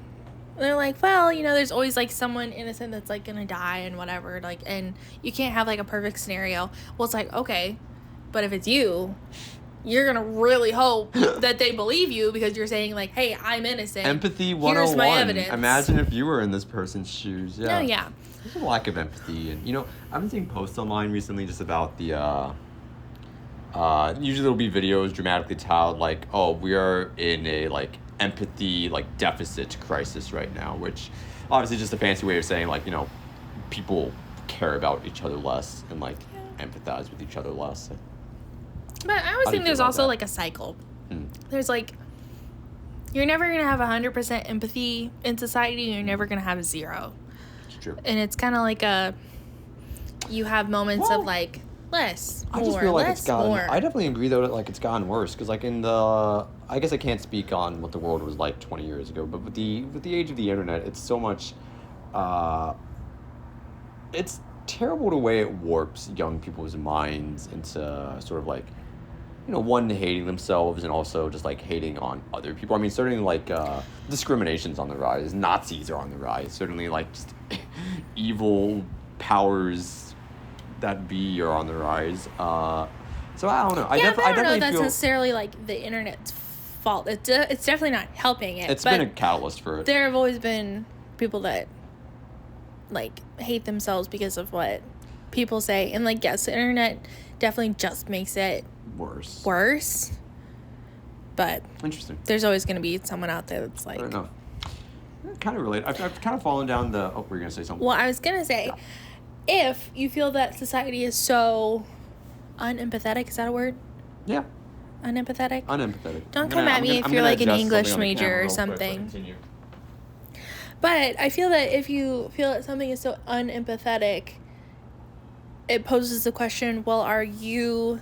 And they're like, well, there's always, someone innocent that's, gonna die and whatever, and you can't have, a perfect scenario. Well, it's like, okay, but if it's you, you're gonna really hope that they believe you because you're saying, hey, I'm innocent. Empathy 101. Here's my evidence. Imagine if you were in this person's shoes. Yeah. No, yeah. There's a lack of empathy. And, I've been seeing posts online recently just about the, usually there'll be videos dramatically titled, oh, we are in a, empathy deficit crisis right now, which obviously just a fancy way of saying people care about each other less and empathize with each other less. But I always think there's also a cycle. There's you're never gonna have 100% empathy in society, you're never gonna have 0. It's true. And it's kind of you have moments of I just feel like it's gotten... more. I definitely agree, though, that, like, it's gotten worse. Because, like, I guess I can't speak on what the world was like 20 years ago. But with the age of the internet, it's so much... it's terrible the way it warps young people's minds into sort of, like... one, hating themselves, and also just, like, hating on other people. I mean, certainly, like, discrimination's on the rise. Nazis are on the rise. Certainly, like, just evil powers that be are on the rise. So I don't know. I don't know if that's necessarily, like, the internet's fault. It's definitely not helping it. It's been a catalyst for it. There have always been people that, like, hate themselves because of what people say. And, like, yes, the internet definitely just makes it worse. But interesting. There's always going to be someone out there that's like... I don't know. Kind of related. I've kind of fallen down the... Oh, we're going to say something. Well, I was going to say, if you feel that society is so unempathetic, is that a word? Yeah. Unempathetic? Unempathetic. Don't come at me if you're like an English major or something. But I feel that if you feel that something is so unempathetic, it poses the question, well, are you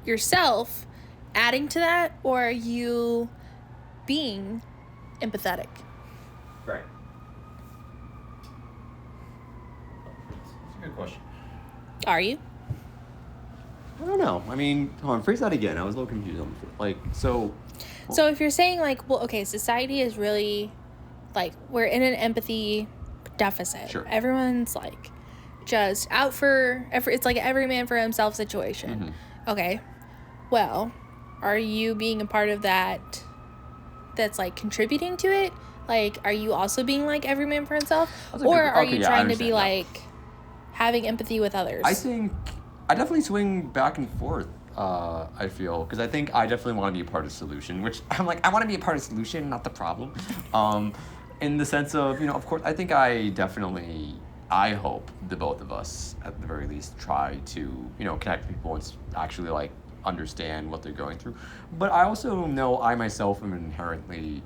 yourself adding to that, or are you being empathetic? Right. That's a good question. Are you? I don't know. I mean, hold on, phrase that again. I was a little confused on the like, so... So if you're saying, like, well, okay, society is really, like, we're in an empathy deficit. Sure. Everyone's, like, just out for... It's like an every man for himself situation. Mm-hmm. Okay. Well, are you being a part of that that's, like, contributing to it? Like, are you also being, like, every man for himself? Or are you trying to be, like, having empathy with others? I think... I definitely swing back and forth, I feel, because I think I definitely want to be a part of the solution, which I'm like, I want to be a part of the solution, not the problem. In the sense of, of course, I think I hope the both of us, at the very least, try to, connect people and actually, like, understand what they're going through. But I also know I myself am an inherently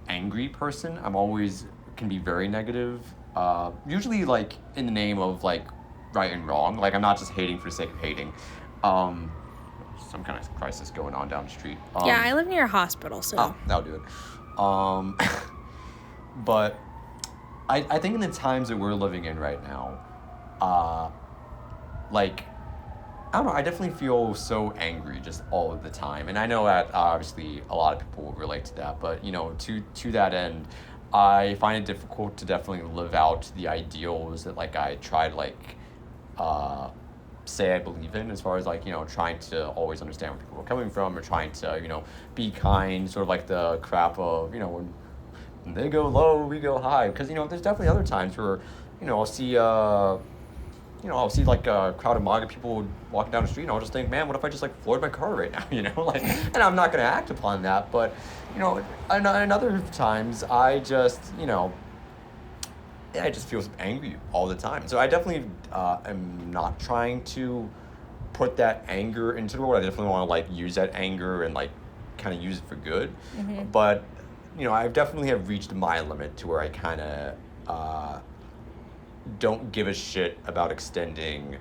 angry person. I'm always can be very negative, usually, like, in the name of, like, right and wrong. Like, I'm not just hating for the sake of hating. Some kind of crisis going on down the street. Yeah, I live near a hospital, so... Oh, that'll do it. But I think in the times that we're living in right now, like, I don't know, I definitely feel so angry just all of the time. And I know that obviously a lot of people will relate to that, but, to that end, I find it difficult to definitely live out the ideals that, like, I try to, like, say I believe in, as far as, like, trying to always understand where people are coming from, or trying to, be kind, sort of like the crap of, when they go low, we go high. Because, there's definitely other times where, I'll see, like, a crowd of MAGA people walking down the street, and I'll just think, man, what if I just, like, floored my car right now, like, and I'm not going to act upon that, but, in other times, I just, I just feel angry all the time. So I definitely am not trying to put that anger into the world. I definitely want to, like, use that anger and, like, kind of use it for good. Mm-hmm. But, I definitely have reached my limit to where I kind of don't give a shit about extending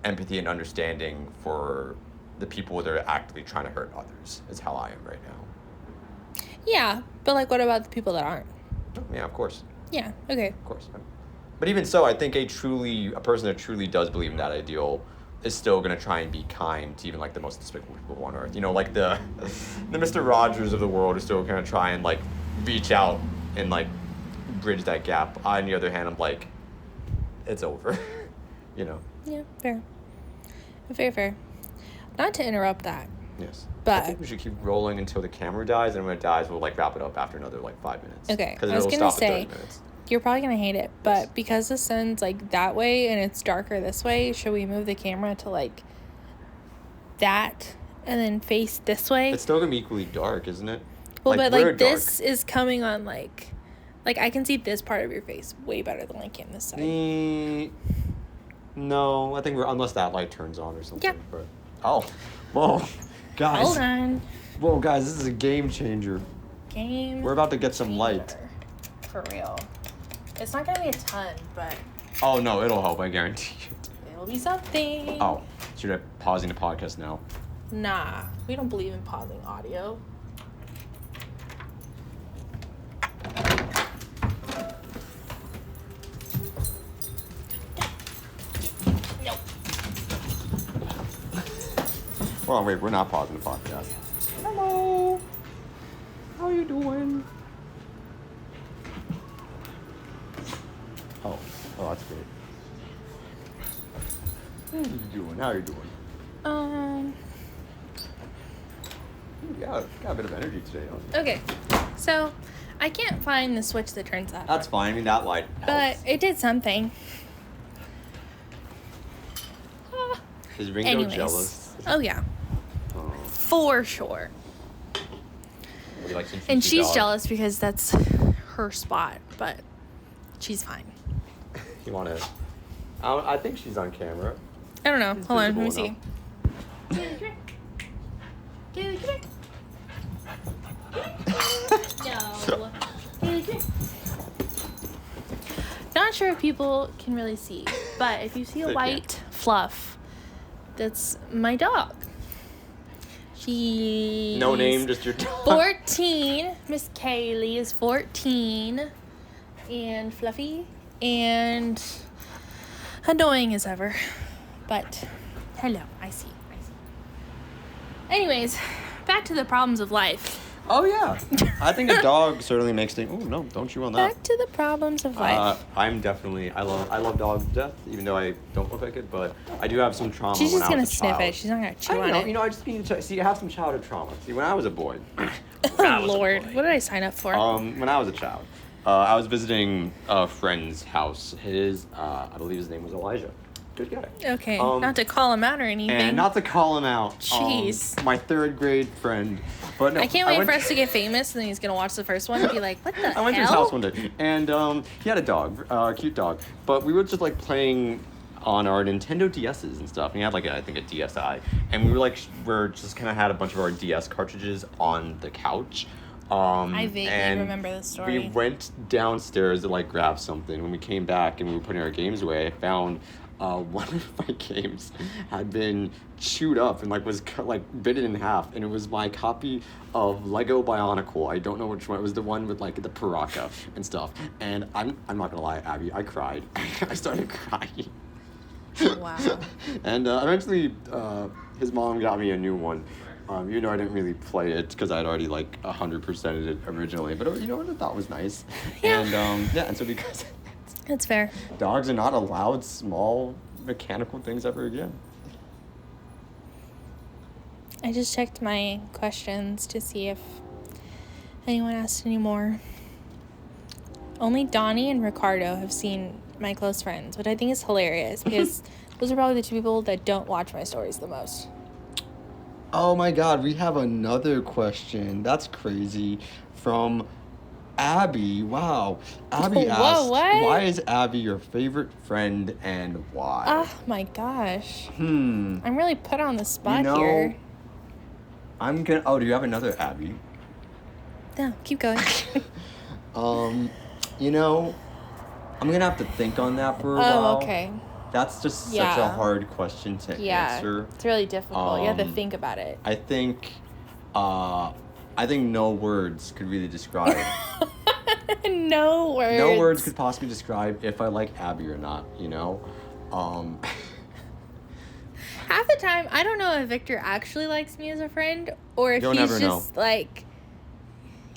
empathy and understanding for the people that are actively trying to hurt others, is how I am right now. Yeah, but, like, what about the people that aren't? Yeah, of course. Yeah, okay. Of course. But even so, I think a person that truly does believe in that ideal is still going to try and be kind to even, like, the most despicable people on earth. Like the Mr. Rogers of the world is still going to try and, like, reach out and, like, bridge that gap. On the other hand, I'm like, it's over, Yeah, fair. Fair. Not to interrupt that. Yes. But I think we should keep rolling until the camera dies, and when it dies, we'll, like, wrap it up after another, like, 5 minutes. Okay. I was gonna say, you're probably gonna hate it, but because the sun's, like, that way and it's darker this way, should we move the camera to, like, that and then face this way? It's still gonna be equally dark, isn't it? Well, like, but, like, this is coming on, like, I can see this part of your face way better than I can this side. No, I think unless that light turns on or something. Yep. But, whoa. Guys. Hold on. Whoa, guys, this is a game changer. We're about to get some light. For real. It's not going to be a ton, but... Oh, no, it'll help, I guarantee you. It'll will be something. Oh, should I pausing the podcast now? Nah, we don't believe in pausing audio. Nope. Well, wait, we're not pausing the podcast. Hello. How you doing? Oh, that's great. How you doing? How you doing? Yeah, got a bit of energy today, don't you? Okay, so I can't find the switch that turns off. That's fine. I mean, that light helps. But it did something. Is Ringo jealous? Oh, yeah. Oh. For sure. What do you like, and she's jealous because that's her spot, but she's fine. You want to... I think she's on camera. I don't know. She's hold on, let me visible see. No. Not sure if people can really see, but if you see a white fluff, that's my dog. She's no name, just your dog. 14. Miss Kaylee is 14 and fluffy and annoying as ever. But hello, I see. Anyways, back to the problems of life. Oh, yeah. I think a dog certainly makes things... Oh, no, don't chew on that. Back to the problems of life. I'm definitely... I love dogs to death, even though I don't look like it, but I do have some trauma. She's just going to sniff it. She's not going to chew on it. You know, I just need to... See, I have some childhood trauma. See, when I was a boy... Oh, Lord. What did I sign up for? When I was a child, I was visiting a friend's house. I believe his name was Elijah. Good guy. Okay, not to call him out or anything. And not to call him out. Jeez. My third grade friend. But no, I can't wait for us to get famous, and then he's going to watch the first one and be like, what the hell? I went to his house one day, and he had a dog, a cute dog. But we were just, like, playing on our Nintendo DS's and stuff. And he had, like, I think a DSi. And we were, we're just kind of had a bunch of our DS cartridges on the couch. I vaguely remember this story. We went downstairs to, like, grab something. When we came back and we were putting our games away, I found... one of my games had been chewed up and was bitten in half, and it was my copy of Lego Bionicle. I don't know which one. It was the one with the Paraka and stuff. And I'm not gonna lie, Abby, I cried. I started crying. Wow. And eventually, his mom got me a new one. Even though I didn't really play it because I'd already 100%ed it originally, but you know what I thought was nice. Yeah. And so because. That's fair. Dogs are not allowed small mechanical things ever again. I just checked my questions to see if anyone asked any more. Only Donnie and Ricardo have seen my close friends, which I think is hilarious because those are probably the two people that don't watch my stories the most. Oh my God, we have another question. That's crazy. From Abby. Wow. Abby asked, whoa, what? Why is Abby your favorite friend and why? Oh my gosh. I'm really put on the spot here. Oh, do you have another Abby? No, keep going. I'm gonna have to think on that for a while. Oh, okay. That's just such a hard question to answer. It's really difficult. You have to think about it. I think no words could really describe. No words. No words could possibly describe if I like Abby or not, Half the time, I don't know if Victor actually likes me as a friend or if he's just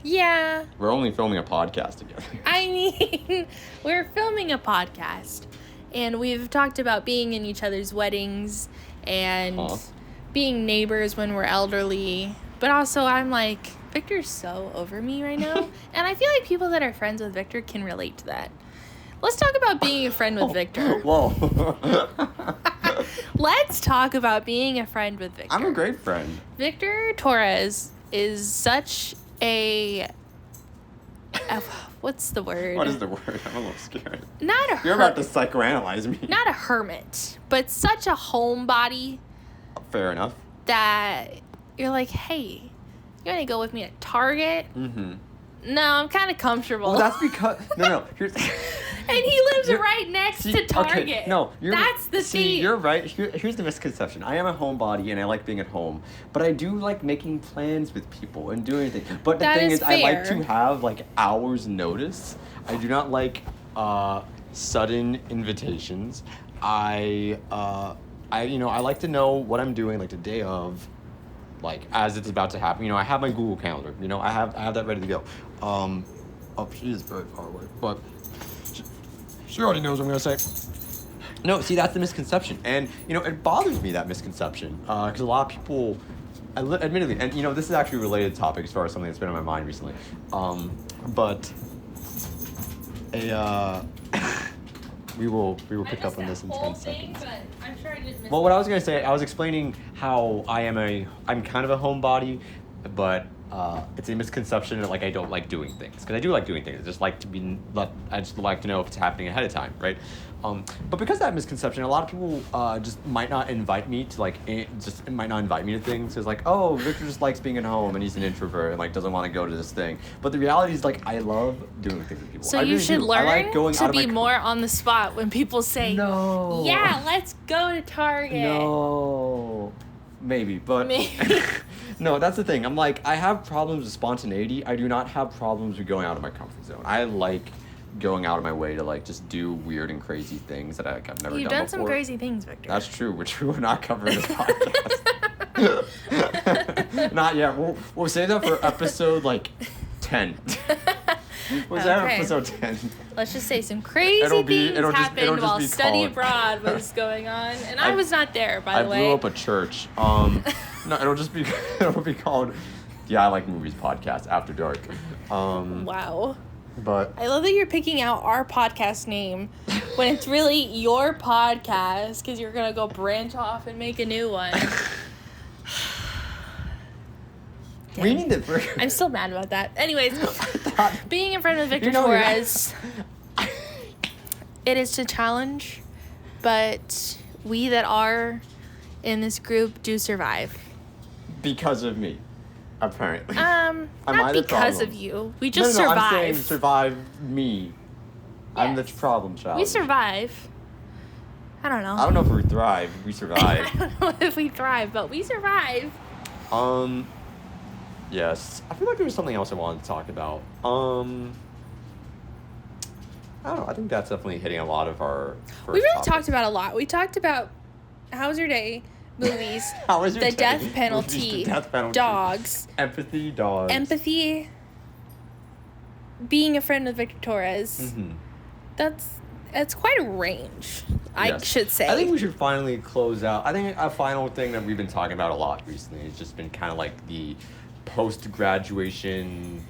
yeah. We're only filming a podcast together. I mean, we're filming a podcast, and we've talked about being in each other's weddings and being neighbors when we're elderly. But also, I'm Victor's so over me right now. And I feel like people that are friends with Victor can relate to that. Let's talk about being a friend with Victor. Whoa. Let's talk about being a friend with Victor. I'm a great friend. Victor Torres is such a... what's the word? What is the word? I'm a little scared. Not a You're about to psychoanalyze me. Not a hermit, but such a homebody. Fair enough. That you're like, hey, you want to go with me to Target? Mm-hmm. No, I'm kind of comfortable. Well, that's because no. Here's. And he lives right next to Target. Okay, no, that's the thing. You're right. Here's the misconception. I am a homebody and I like being at home, but I do like making plans with people and doing things. But the thing is, I like to have like hours notice. I do not like sudden invitations. I like to know what I'm doing like the day of, like as it's about to happen. I have my Google Calendar. I have that ready to go. She is very far away, but she already knows what I'm gonna say. No, see, that's the misconception, and it bothers me, that misconception, because a lot of people, admittedly, and this is actually a related topic as far as something that's been on my mind recently, but we will pick up on this in 10 seconds. But I'm sure I didn't miss Well, what I was gonna say, I was explaining how I'm kind of a homebody, but it's a misconception that like I don't like doing things, because I do like doing things. I just like to know if it's happening ahead of time, right? But because of that misconception, a lot of people just might not invite me to things. It's like, oh, Victor just likes being at home and he's an introvert and like doesn't want to go to this thing. But the reality is like I love doing things with people. So you should learn to be more on the spot when people say, no, yeah, let's go to Target. No, maybe, but no, that's the thing. I'm like, I have problems with spontaneity. I do not have problems with going out of my comfort zone. I like going out of my way to like just do weird and crazy things that I've never done before. You've done some crazy things, Victor. That's true, which we will not cover in this podcast. Not yet. We'll save that for episode like 10. Was that episode 10? Let's just say some crazy things happened while study abroad was going on, and I was not there, by the way. I blew up a church. No, it'll be called the I Like Movies podcast after dark. Wow. But I love that you're picking out our podcast name when it's really your podcast, because you're gonna go branch off and make a new one. We need to. I'm still mad about that. Anyways, being in front of Victor Torres, it is a challenge, but we that are in this group do survive. Because of me, apparently. Not because of you. We just survive. I'm saying survive me. Yes. I'm the problem child. We survive. I don't know. I don't know if we thrive. We survive. I don't know if we thrive, but we survive. Yes. I feel like there was something else I wanted to talk about. I don't know. I think that's definitely hitting a lot of our first We really topic. talked about a lot. We talked about how was your day, movies, how was your the day? death penalty, Movies, the death penalty, dogs, empathy, being a friend of Victor Torres. Mm-hmm. That's quite a range, I should say. I think we should finally close out. I think a final thing that we've been talking about a lot recently has just been kind of like the post-graduation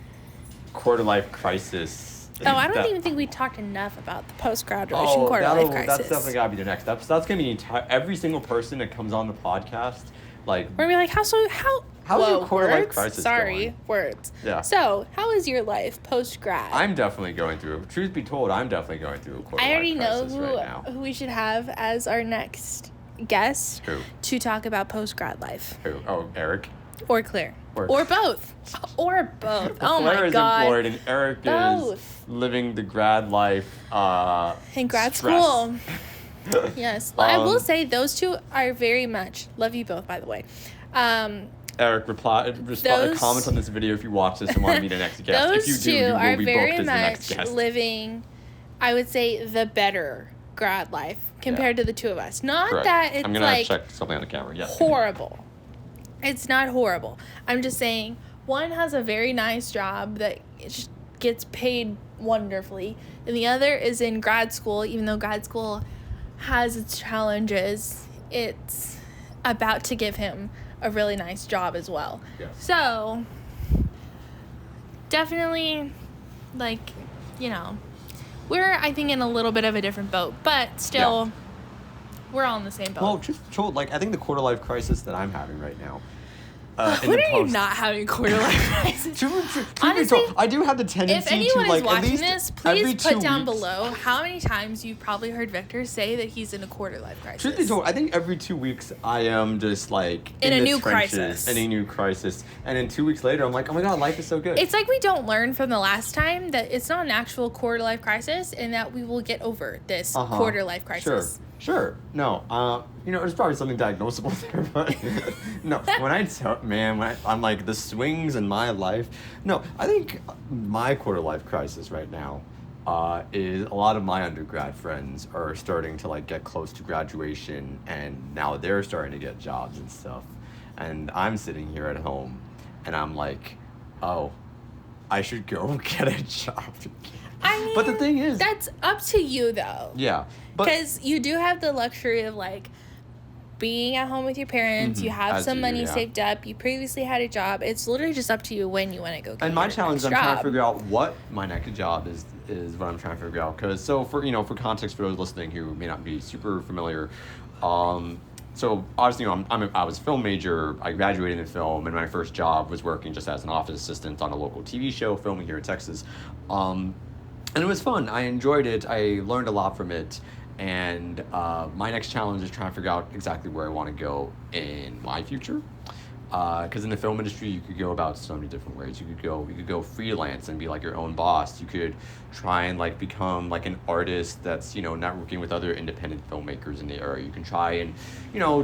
quarter-life crisis. Oh, I don't even think we talked enough about the post-graduation quarter-life crisis. That's definitely got to be the next step. So that's going to be every single person that comes on the podcast. Like, we're going to be like, how's your quarter-life crisis going? Words. Yeah. So, how is your life post-grad? I'm definitely going through, truth be told, I'm definitely going through a quarter-life crisis right now. I already know who we should have as our next guest. Who? To talk about post-grad life. Who? Oh, Eric? Or Claire. Or both. Or both. Oh Claire my God. Claire is employed and Eric is living the grad life. In grad stress. school. Yes. I will say those two are very much. Love you both, by the way. Eric, comment on this video if you watch this and want to be the next guest. If you do, you will be booked as the next guest. Living, I would say, the better grad life compared to the two of us. Not Correct. that it's I'm gonna check something on the camera. Yeah. Horrible. It's not horrible. I'm just saying one has a very nice job that gets paid wonderfully, and the other is in grad school. Even though grad school has its challenges, it's about to give him a really nice job as well. Yes. So definitely, we're, I think, in a little bit of a different boat, but still, we're all in the same boat. Well, I think the quarter life crisis that I'm having right now When are you not having quarter life crisis? Honestly, I do have the tendency if anyone to, like, is watching this, please put down weeks, below how many times you've probably heard Victor say that he's in a quarter life crisis. Truth be told, I think every 2 weeks I am just, like, in a new trenches, crisis. In a new crisis. And then 2 weeks later, I'm like, oh my God, life is so good. It's like we don't learn from the last time that it's not an actual quarter life crisis and that we will get over this quarter life crisis. Sure. No, there's probably something diagnosable there, but no. When I'm like the swings in my life. No, I think my quarter life crisis right now is a lot of my undergrad friends are starting to like get close to graduation, and now they're starting to get jobs and stuff, and I'm sitting here at home, and I'm like, oh, I should go get a job. I mean, but the thing is, that's up to you though. Yeah. Because you do have the luxury of, like, being at home with your parents. You have some money saved up. You previously had a job. It's literally just up to you when you want to go get And my challenge, I'm trying to figure out what my next job is what I'm trying to figure out. Because, so, for context for those listening who may not be super familiar, so, obviously, I was a film major. I graduated in film, and my first job was working just as an office assistant on a local TV show, filming here in Texas. And it was fun. I enjoyed it. I learned a lot from it. And my next challenge is trying to figure out exactly where I want to go in my future. Because in the film industry, you could go about so many different ways. You could go freelance and be like your own boss. You could try and like become like an artist that's, networking with other independent filmmakers in the area. You can try and,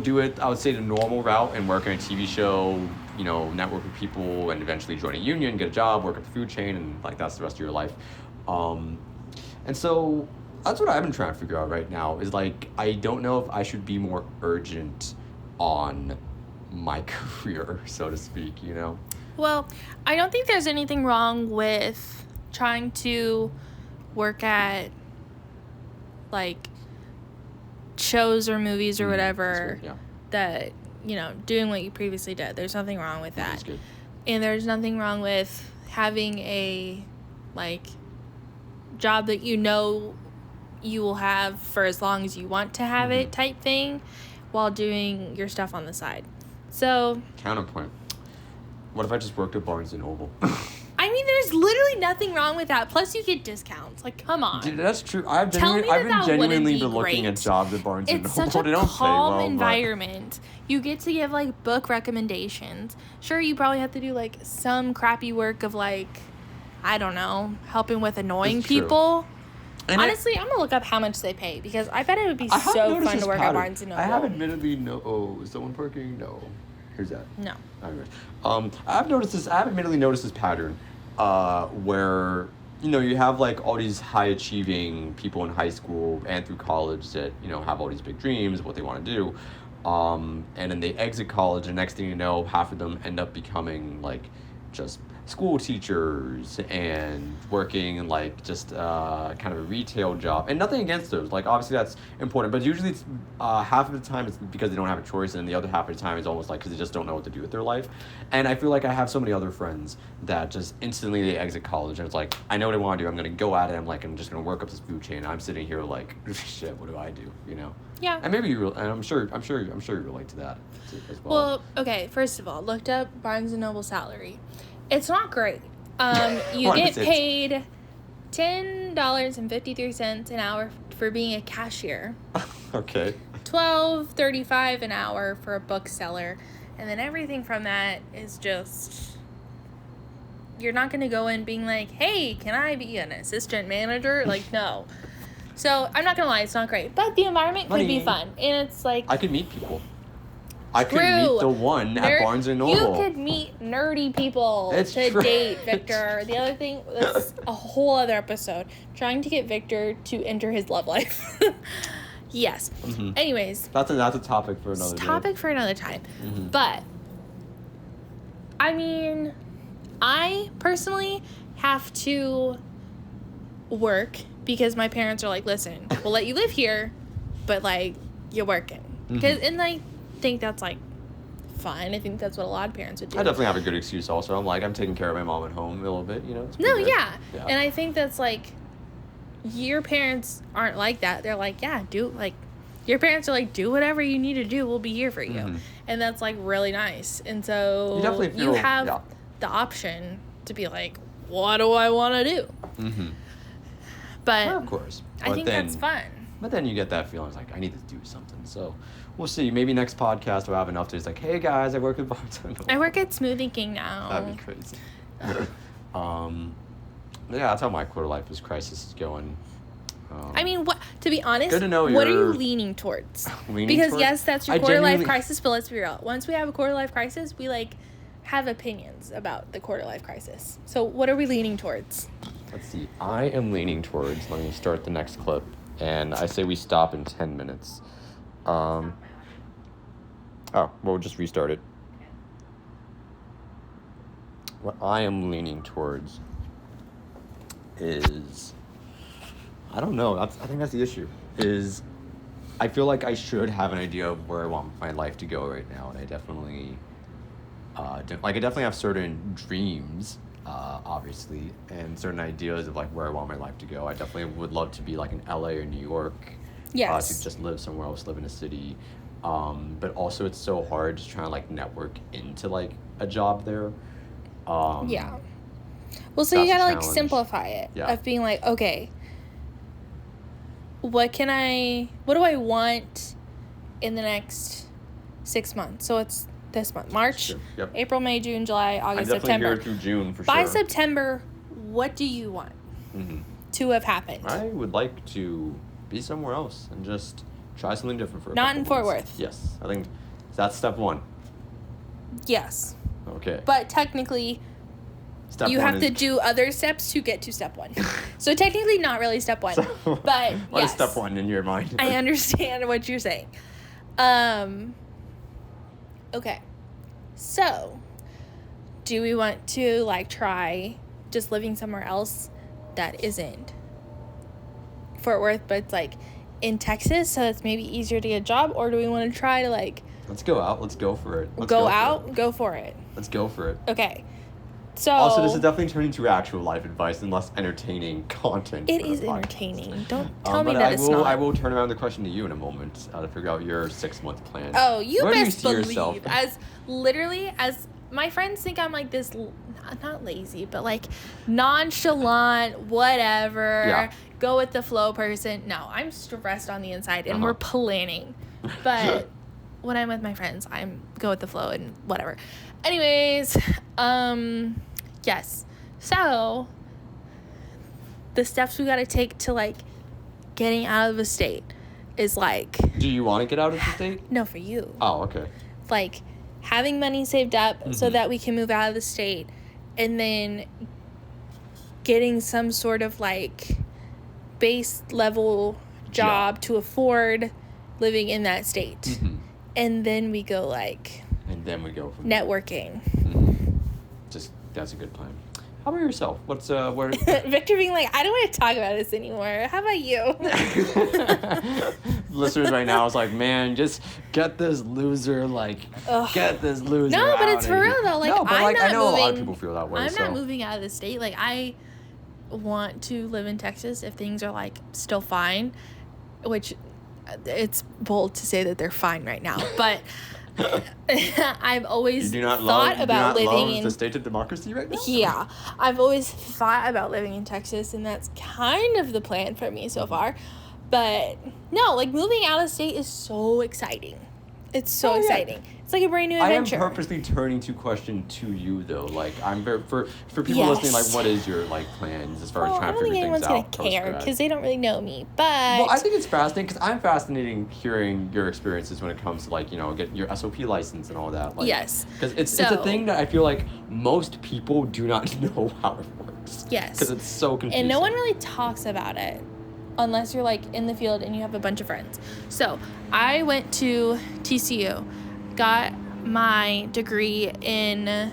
do it, I would say, the normal route and work on a TV show, network with people and eventually join a union, get a job, work up the food chain, and like that's the rest of your life. And so that's what I've been trying to figure out right now is like, I don't know if I should be more urgent on my career, so to speak, Well, I don't think there's anything wrong with trying to work at like shows or movies or whatever that, doing what you previously did. There's nothing wrong with that. That's good. And there's nothing wrong with having a like job that you will have for as long as you want to have it type thing while doing your stuff on the side. So counterpoint. What if I just worked at Barnes & Noble? I mean, there's literally nothing wrong with that. Plus, you get discounts. Like, come on. Dude, that's true. I've been genuinely looking at jobs at Barnes & Noble. It's such a calm environment. You get to give, like, book recommendations. Sure, you probably have to do, like, some crappy work of, like, I don't know, helping with annoying people. And honestly, I'm going to look up how much they pay because I bet it would be so fun to work at Barnes & Noble. I have admittedly is someone parking? No. Here's that. No. I've admittedly noticed this pattern where, you have like all these high achieving people in high school and through college that, have all these big dreams of what they want to do. And then they exit college and next thing you know, half of them end up becoming like just school teachers and working in like just kind of a retail job, and nothing against those, like obviously that's important, but usually it's half of the time it's because they don't have a choice, and the other half of the time is almost like because they just don't know what to do with their life. And I feel like I have so many other friends that just instantly they exit college and it's like, I know what I want to do, I'm gonna go at it, I'm just gonna work up this food chain, and I'm sitting here like, shit, what do I do, Yeah. And maybe and I'm sure you relate to that as well. Well, okay, first of all, looked up Barnes & Noble salary. It's not great. You get paid $10.53 an hour for being a cashier. Okay. $12.35 an hour for a bookseller, and then everything from that is just, you're not going to go in being like, hey, can I be an assistant manager? Like, no. So I'm not going to lie, it's not great, but the environment could be fun, and it's like, I could meet people. I could meet the one at Barnes & Noble. You could meet nerdy people to date, Victor. The other thing, that's a whole other episode. Trying to get Victor to enter his love life. Yes. Mm-hmm. Anyways. That's a topic for another day. For another time. Mm-hmm. But, I mean, I personally have to work because my parents are like, listen, we'll let you live here, but, like, you're working. Because, and I think that's like fine. I think that's what a lot of parents would do. I definitely have a good excuse also. I'm taking care of my mom at home a little bit, It's yeah. And I think that's like, your parents aren't like that. They're like, yeah, Your parents are like, do whatever you need to do. We'll be here for you. Mm-hmm. And that's, like, really nice. And so you have the option to be like, what do I want to do? Mm-hmm. But well, of course. I think that's fun. But then you get that feeling, it's like, I need to do something. So we'll see. Maybe next podcast we'll have enough to, it's like, hey, guys, I work at Bartender. I work at Smoothie King now. That'd be crazy. Yeah, that's how my quarter life crisis is going. I mean, to be honest, good to know what are you leaning towards? Yes, that's your quarter life crisis, but let's be real. Once we have a quarter life crisis, we, like, have opinions about the quarter life crisis. So what are we leaning towards? Let's see. I am leaning towards, let me start the next clip, and I say we stop in 10 minutes. We'll just restart it. What I am leaning towards is, I don't know, I think that's the issue, is I feel like I should have an idea of where I want my life to go right now, and I definitely, I definitely have certain dreams, obviously, and certain ideas of, like, where I want my life to go. I definitely would love to be, like, in LA or New York. Yes. To just live somewhere else, live in a city. But also it's so hard just trying to, like, network into, like, a job there. Yeah. Well, so you gotta, like, simplify it. Yeah. Of being like, okay, what do I want in the next 6 months? So it's this month, March, sure. Yep. April, May, June, July, August, September. I definitely through June for By sure. September, what do you want to have happened? I would like to be somewhere else and just try something different for a Not in Fort months. Worth. Yes, I think that's step one. Yes. Okay. But technically, you have to do other steps to get to step one. So technically not really step one. But what is step one in your mind? I understand what you're saying. Okay. So, do we want to, like, try just living somewhere else that isn't Fort Worth, but it's, like, in Texas, so it's maybe easier to get a job? Or do we want to try to, like... Let's go out. Let's go for it. Go for it. Let's go for it. Okay. So... Also, this is definitely turning into actual life advice and less entertaining content. It is entertaining. Don't tell me that it's not. I will turn around the question to you in a moment to figure out your 6-month plan. Oh, you best believe. Yourself? As my friends think I'm, like, this, not lazy, but, like, nonchalant, whatever, go with the flow person. No, I'm stressed on the inside, and we're planning. But when I'm with my friends, I'm go with the flow and whatever. Anyways, yes. So, the steps we gotta take to, like, getting out of the state is, like... Do you want to get out of the state? No, for you. Oh, okay. Like, having money saved up so that we can move out of the state, and then getting some sort of, like, base level job to afford living in that state. And then we go, like... And then we go from networking. Just, that's a good plan. How about yourself? What's where? Victor being like, I don't want to talk about this anymore. How about you? Listeners right now is like, man, just get this loser, get this loser. No, but it's for real though. Like, no, but I know a lot of people feel that way. I'm not moving out of the state. Like, I want to live in Texas if things are, like, still fine, which it's bold to say that they're fine right now, but. I've always thought about living in the state of democracy right now. Yeah, I've always thought about living in Texas, and that's kind of the plan for me so far. But no, like, moving out of state is so exciting. It's so exciting. It's like a brand new adventure. I am purposely turning to question to you though. Like, I'm very, for people listening, like, what is your, like, plans as far as trying to figure things out? I don't think anyone's gonna care because they don't really know me. But I think it's fascinating because I'm fascinating hearing your experiences when it comes to, like, you know, getting your SOP license and all that. Like, yes, because it's a thing that I feel like most people do not know how it works. Yes, because it's so confusing and no one really talks about it. Unless you're, like, in the field and you have a bunch of friends. So, I went to TCU, got my degree in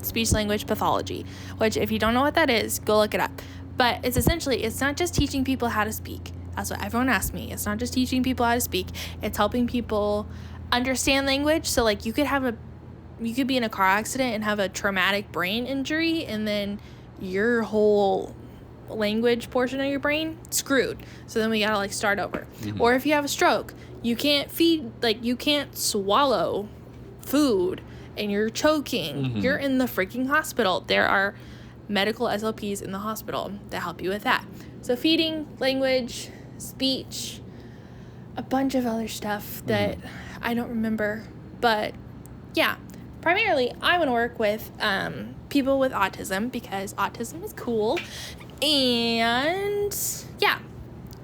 speech language pathology, which, if you don't know what that is, go look it up. But it's essentially, it's not just teaching people how to speak. That's what everyone asks me. It's not just teaching people how to speak. It's helping people understand language. So, like, you could be in a car accident and have a traumatic brain injury, and then your whole language portion of your brain, screwed. So then we gotta like start over. Mm-hmm. Or if you have a stroke, you can't swallow food and you're choking. Mm-hmm. You're in the freaking hospital. There are medical SLPs in the hospital that help you with that. So feeding, language, speech, a bunch of other stuff that I don't remember. But yeah, primarily I want to work with people with autism because autism is cool. And yeah,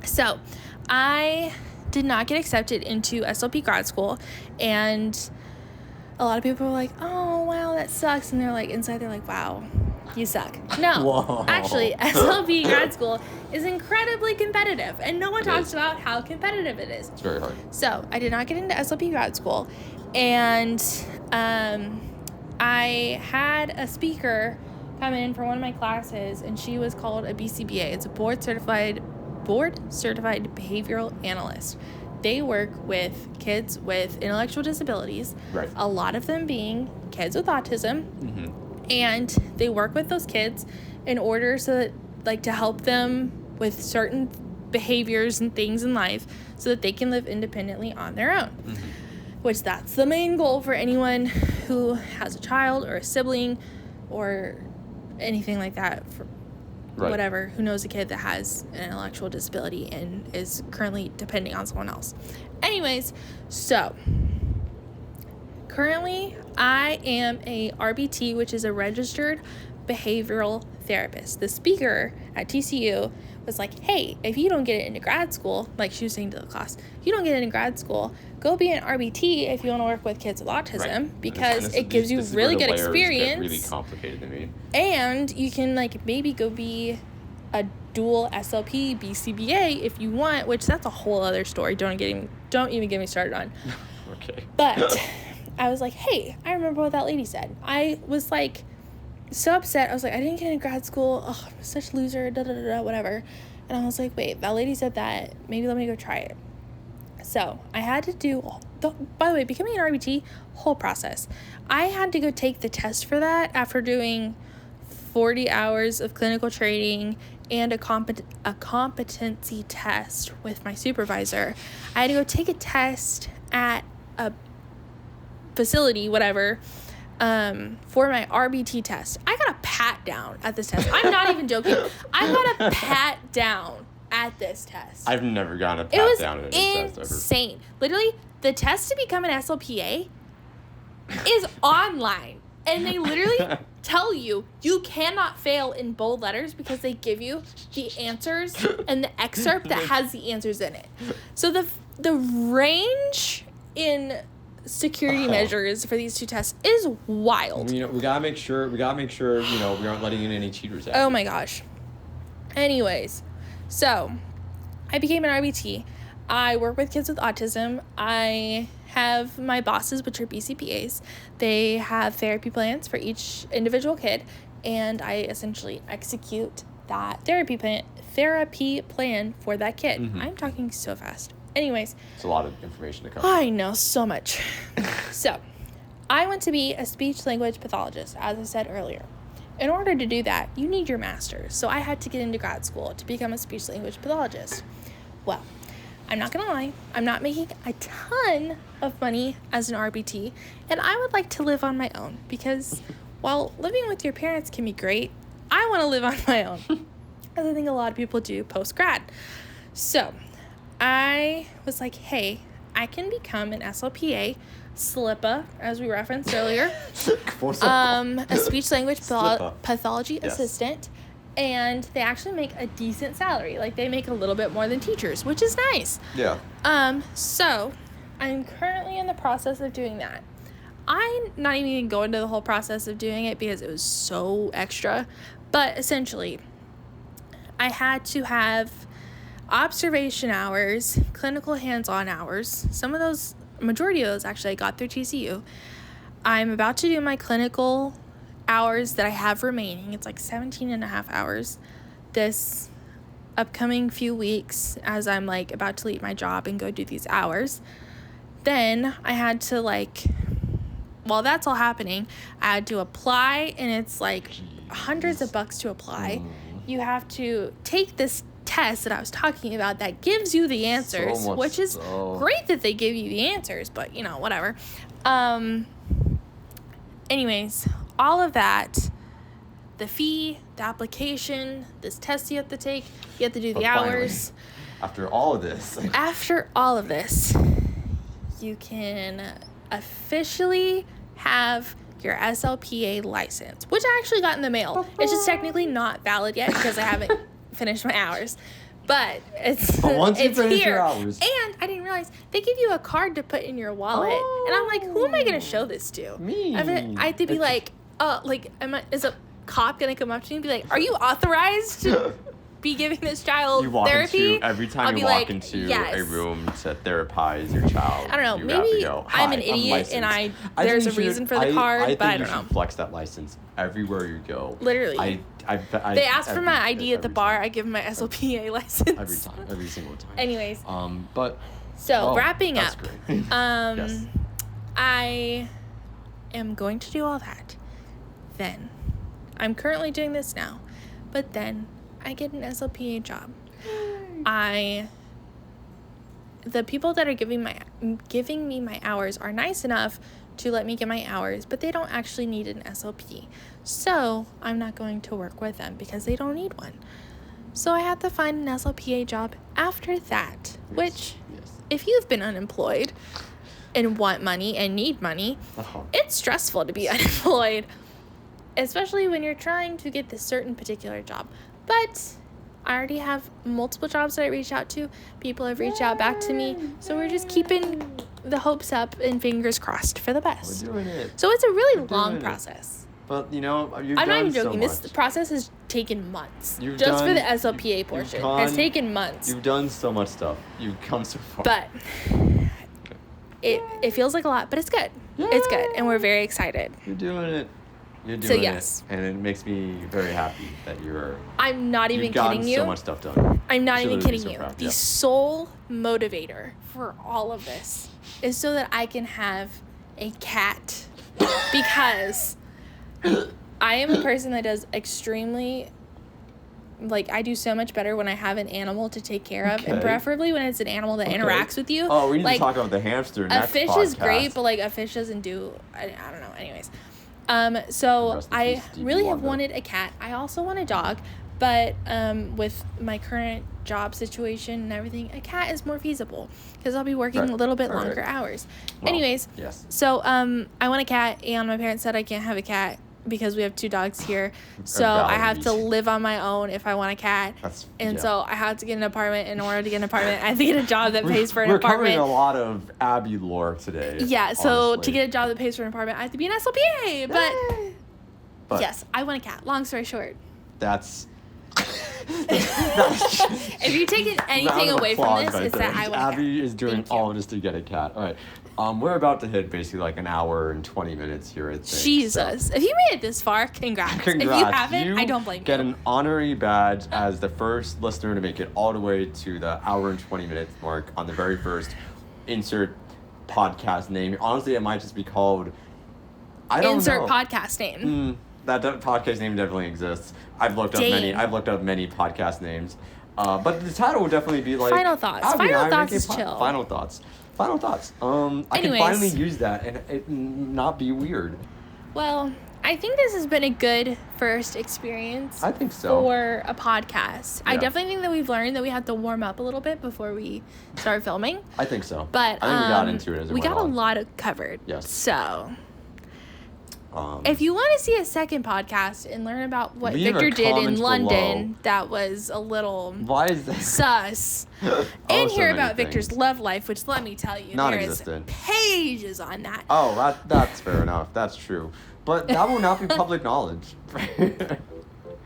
so I did not get accepted into SLP grad school, and a lot of people were like, oh wow, that sucks, and they're like, inside they're like, wow, you suck. No. Whoa. Actually, SLP grad school is incredibly competitive, and no one talks about how competitive it is. It's very hard. So I did not get into SLP grad school, and I had a speaker come in for one of my classes, and she was called a BCBA. It's a board certified behavioral analyst. They work with kids with intellectual disabilities, right. A lot of them being kids with autism. Mm-hmm. And they work with those kids in order so that, like, to help them with certain behaviors and things in life so that they can live independently on their own. Mm-hmm. Which that's the main goal for anyone who has a child or a sibling or anything like that, for right. Whatever, who knows a kid that has an intellectual disability and is currently depending on someone else. Anyways, so currently I am a RBT, which is a registered behavioral therapist. The speaker at TCU was like, hey, if you don't get it into grad school, like she was saying to the class, if you don't get it in grad school, go be an RBT if you want to work with kids with autism, right. Because it gives you really good experience. Really complicated to me. And you can like maybe go be a dual SLP BCBA if you want, which that's a whole other story. Don't even get me started on. Okay. But I was like, hey, I remember what that lady said. I was like so upset. I was like, I didn't get into grad school. Oh, I'm such a loser, whatever. And I was like, wait, that lady said that. Maybe let me go try it. So I had to do, by the way, becoming an RBT, whole process. I had to go take the test for that after doing 40 hours of clinical training and a competency test with my supervisor. I had to go take a test at a facility, whatever, for my RBT test. I got a pat down at this test. I'm not even joking. I got a pat down at this test. I've never gotten a pat down at a test ever. It was insane. Literally, the test to become an SLPA is online. And they literally tell you cannot fail in bold letters because they give you the answers and the excerpt that has the answers in it. So the range in security measures for these two tests is wild. We gotta make sure we aren't letting in any cheaters out. Oh my gosh. Anyways, so I became an RBT. I work with kids with autism. I have my bosses, which are BCPAs. They have therapy plans for each individual kid, and I essentially execute that therapy plan for that kid. Mm-hmm. I'm talking so fast. Anyways. It's a lot of information to cover. I know, so much. So, I want to be a speech-language pathologist, as I said earlier. In order to do that, you need your master's. So I had to get into grad school to become a speech-language pathologist. Well, I'm not going to lie, I'm not making a ton of money as an RBT, and I would like to live on my own because while living with your parents can be great, I want to live on my own, as I think a lot of people do post-grad. So I was like, hey, I can become an SLPA, SLPA, as we referenced earlier, a speech-language pathology assistant, and they actually make a decent salary. Like, they make a little bit more than teachers, which is nice. Yeah. So I'm currently in the process of doing that. I'm not even going to go into the whole process of doing it because it was so extra, but essentially, I had to have observation hours, clinical hands-on hours. Some of those, majority of those actually I got through TCU. I'm about to do my clinical hours that I have remaining. It's like 17 and a half hours this upcoming few weeks as I'm like about to leave my job and go do these hours. Then I had to while that's all happening, I had to apply, and it's like hundreds of bucks to apply. you have to take this test that I was talking about that gives you the answers, which is great that they give you the answers, but, you know, whatever. Anyways, all of that, the fee, the application, this test you have to take, you have to do the hours. After all of this, you can officially have your SLPA license, which I actually got in the mail. It's just technically not valid yet because I haven't finished my hours. But it's here. And I didn't realize they give you a card to put in your wallet. And I'm like, who am I going to show this to? Me. I have to be like, is a cop going to come up to me and be like, are you authorized to be giving this child therapy? Every time you walk into a room to therapize your child. I don't know. Maybe I'm an idiot and there's a reason for the card, but I don't know. You should flex that license everywhere you go. Literally. They ask for my ID at the bar. I give them my SLPA license. Every single time. Anyways. Wrapping up. Great. Yes. I am going to do all that. Then, I'm currently doing this now, but then I get an SLPA job. The people that are giving me my hours are nice enough to let me get my hours, but they don't actually need an SLP. So I'm not going to work with them because they don't need one. So I have to find an SLPA job after that, which if you've been unemployed and want money and need money, it's stressful to be unemployed, especially when you're trying to get this certain particular job. But I already have multiple jobs that I reached out to. People have reached out back to me. So we're just keeping the hopes up and fingers crossed for the best. We're doing it. So it's a really long process. But, you know, I'm not even joking. This process has taken months. For the SLPA portion. Has taken months. You've done so much stuff. You've come so far. But it feels like a lot, but it's good. Yay! It's good. And we're very excited. You're doing it. It. And it makes me very happy that I'm not even kidding you. You've gotten so much stuff done. I'm not even kidding you. The sole motivator for all of this is so that I can have a cat. Because I am a person that does extremely, I do so much better when I have an animal to take care of, and preferably when it's an animal that interacts with you. Oh, we need to talk about the hamster next podcast. A fish is great, but, a fish doesn't do, I don't know, anyways. So I really have wanted a cat. I also want a dog, but with my current job situation and everything, a cat is more feasible because I'll be working a little bit longer hours. Well, anyways, so I want a cat, and my parents said I can't have a cat because we have 2 dogs here. So I have to live on my own if I want a cat. So I have to get an apartment. In order to get an apartment, I have to get a job that pays for an apartment. We're covering a lot of Abby lore today. Yeah, so to get a job that pays for an apartment, I have to be an SLPA. But yes, I want a cat. Long story short. If you're taking anything away from this, it's that I want a cat. Abby is doing all of this to get a cat. All right. We're about to hit basically an hour and 20 minutes here, I think. Jesus. So. If you made it this far, congrats. If you haven't, I don't blame you. Get an honorary badge as the first listener to make it all the way to the hour and 20 minutes mark on the very first insert podcast name. Honestly, it might just be called, I don't know. Insert podcast name. That podcast name definitely exists. I've looked up many podcast names. But the title would definitely be Final Thoughts. Final Thoughts is chill. Final Thoughts. I can finally use that and it not be weird. Well, I think this has been a good first experience. I think so. For a podcast. Yeah. I definitely think that we've learned that we have to warm up a little bit before we start filming. I think so. But I think we got into it as it went on. We got a lot covered. Yes. So if you want to see a second podcast and learn about what Victor did in London, that was a little sus, and hear about Victor's love life, which let me tell you, there is pages on that. Oh, that's fair enough. That's true. But that will not be public knowledge.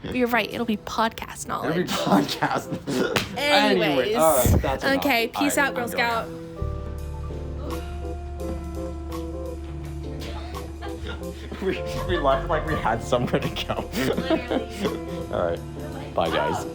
You're right. It'll be podcast knowledge. It'll be podcast. Anyways. All right, that's enough. Okay, peace out, Girl Scout. We left like we had somewhere to go. All right. Bye, guys.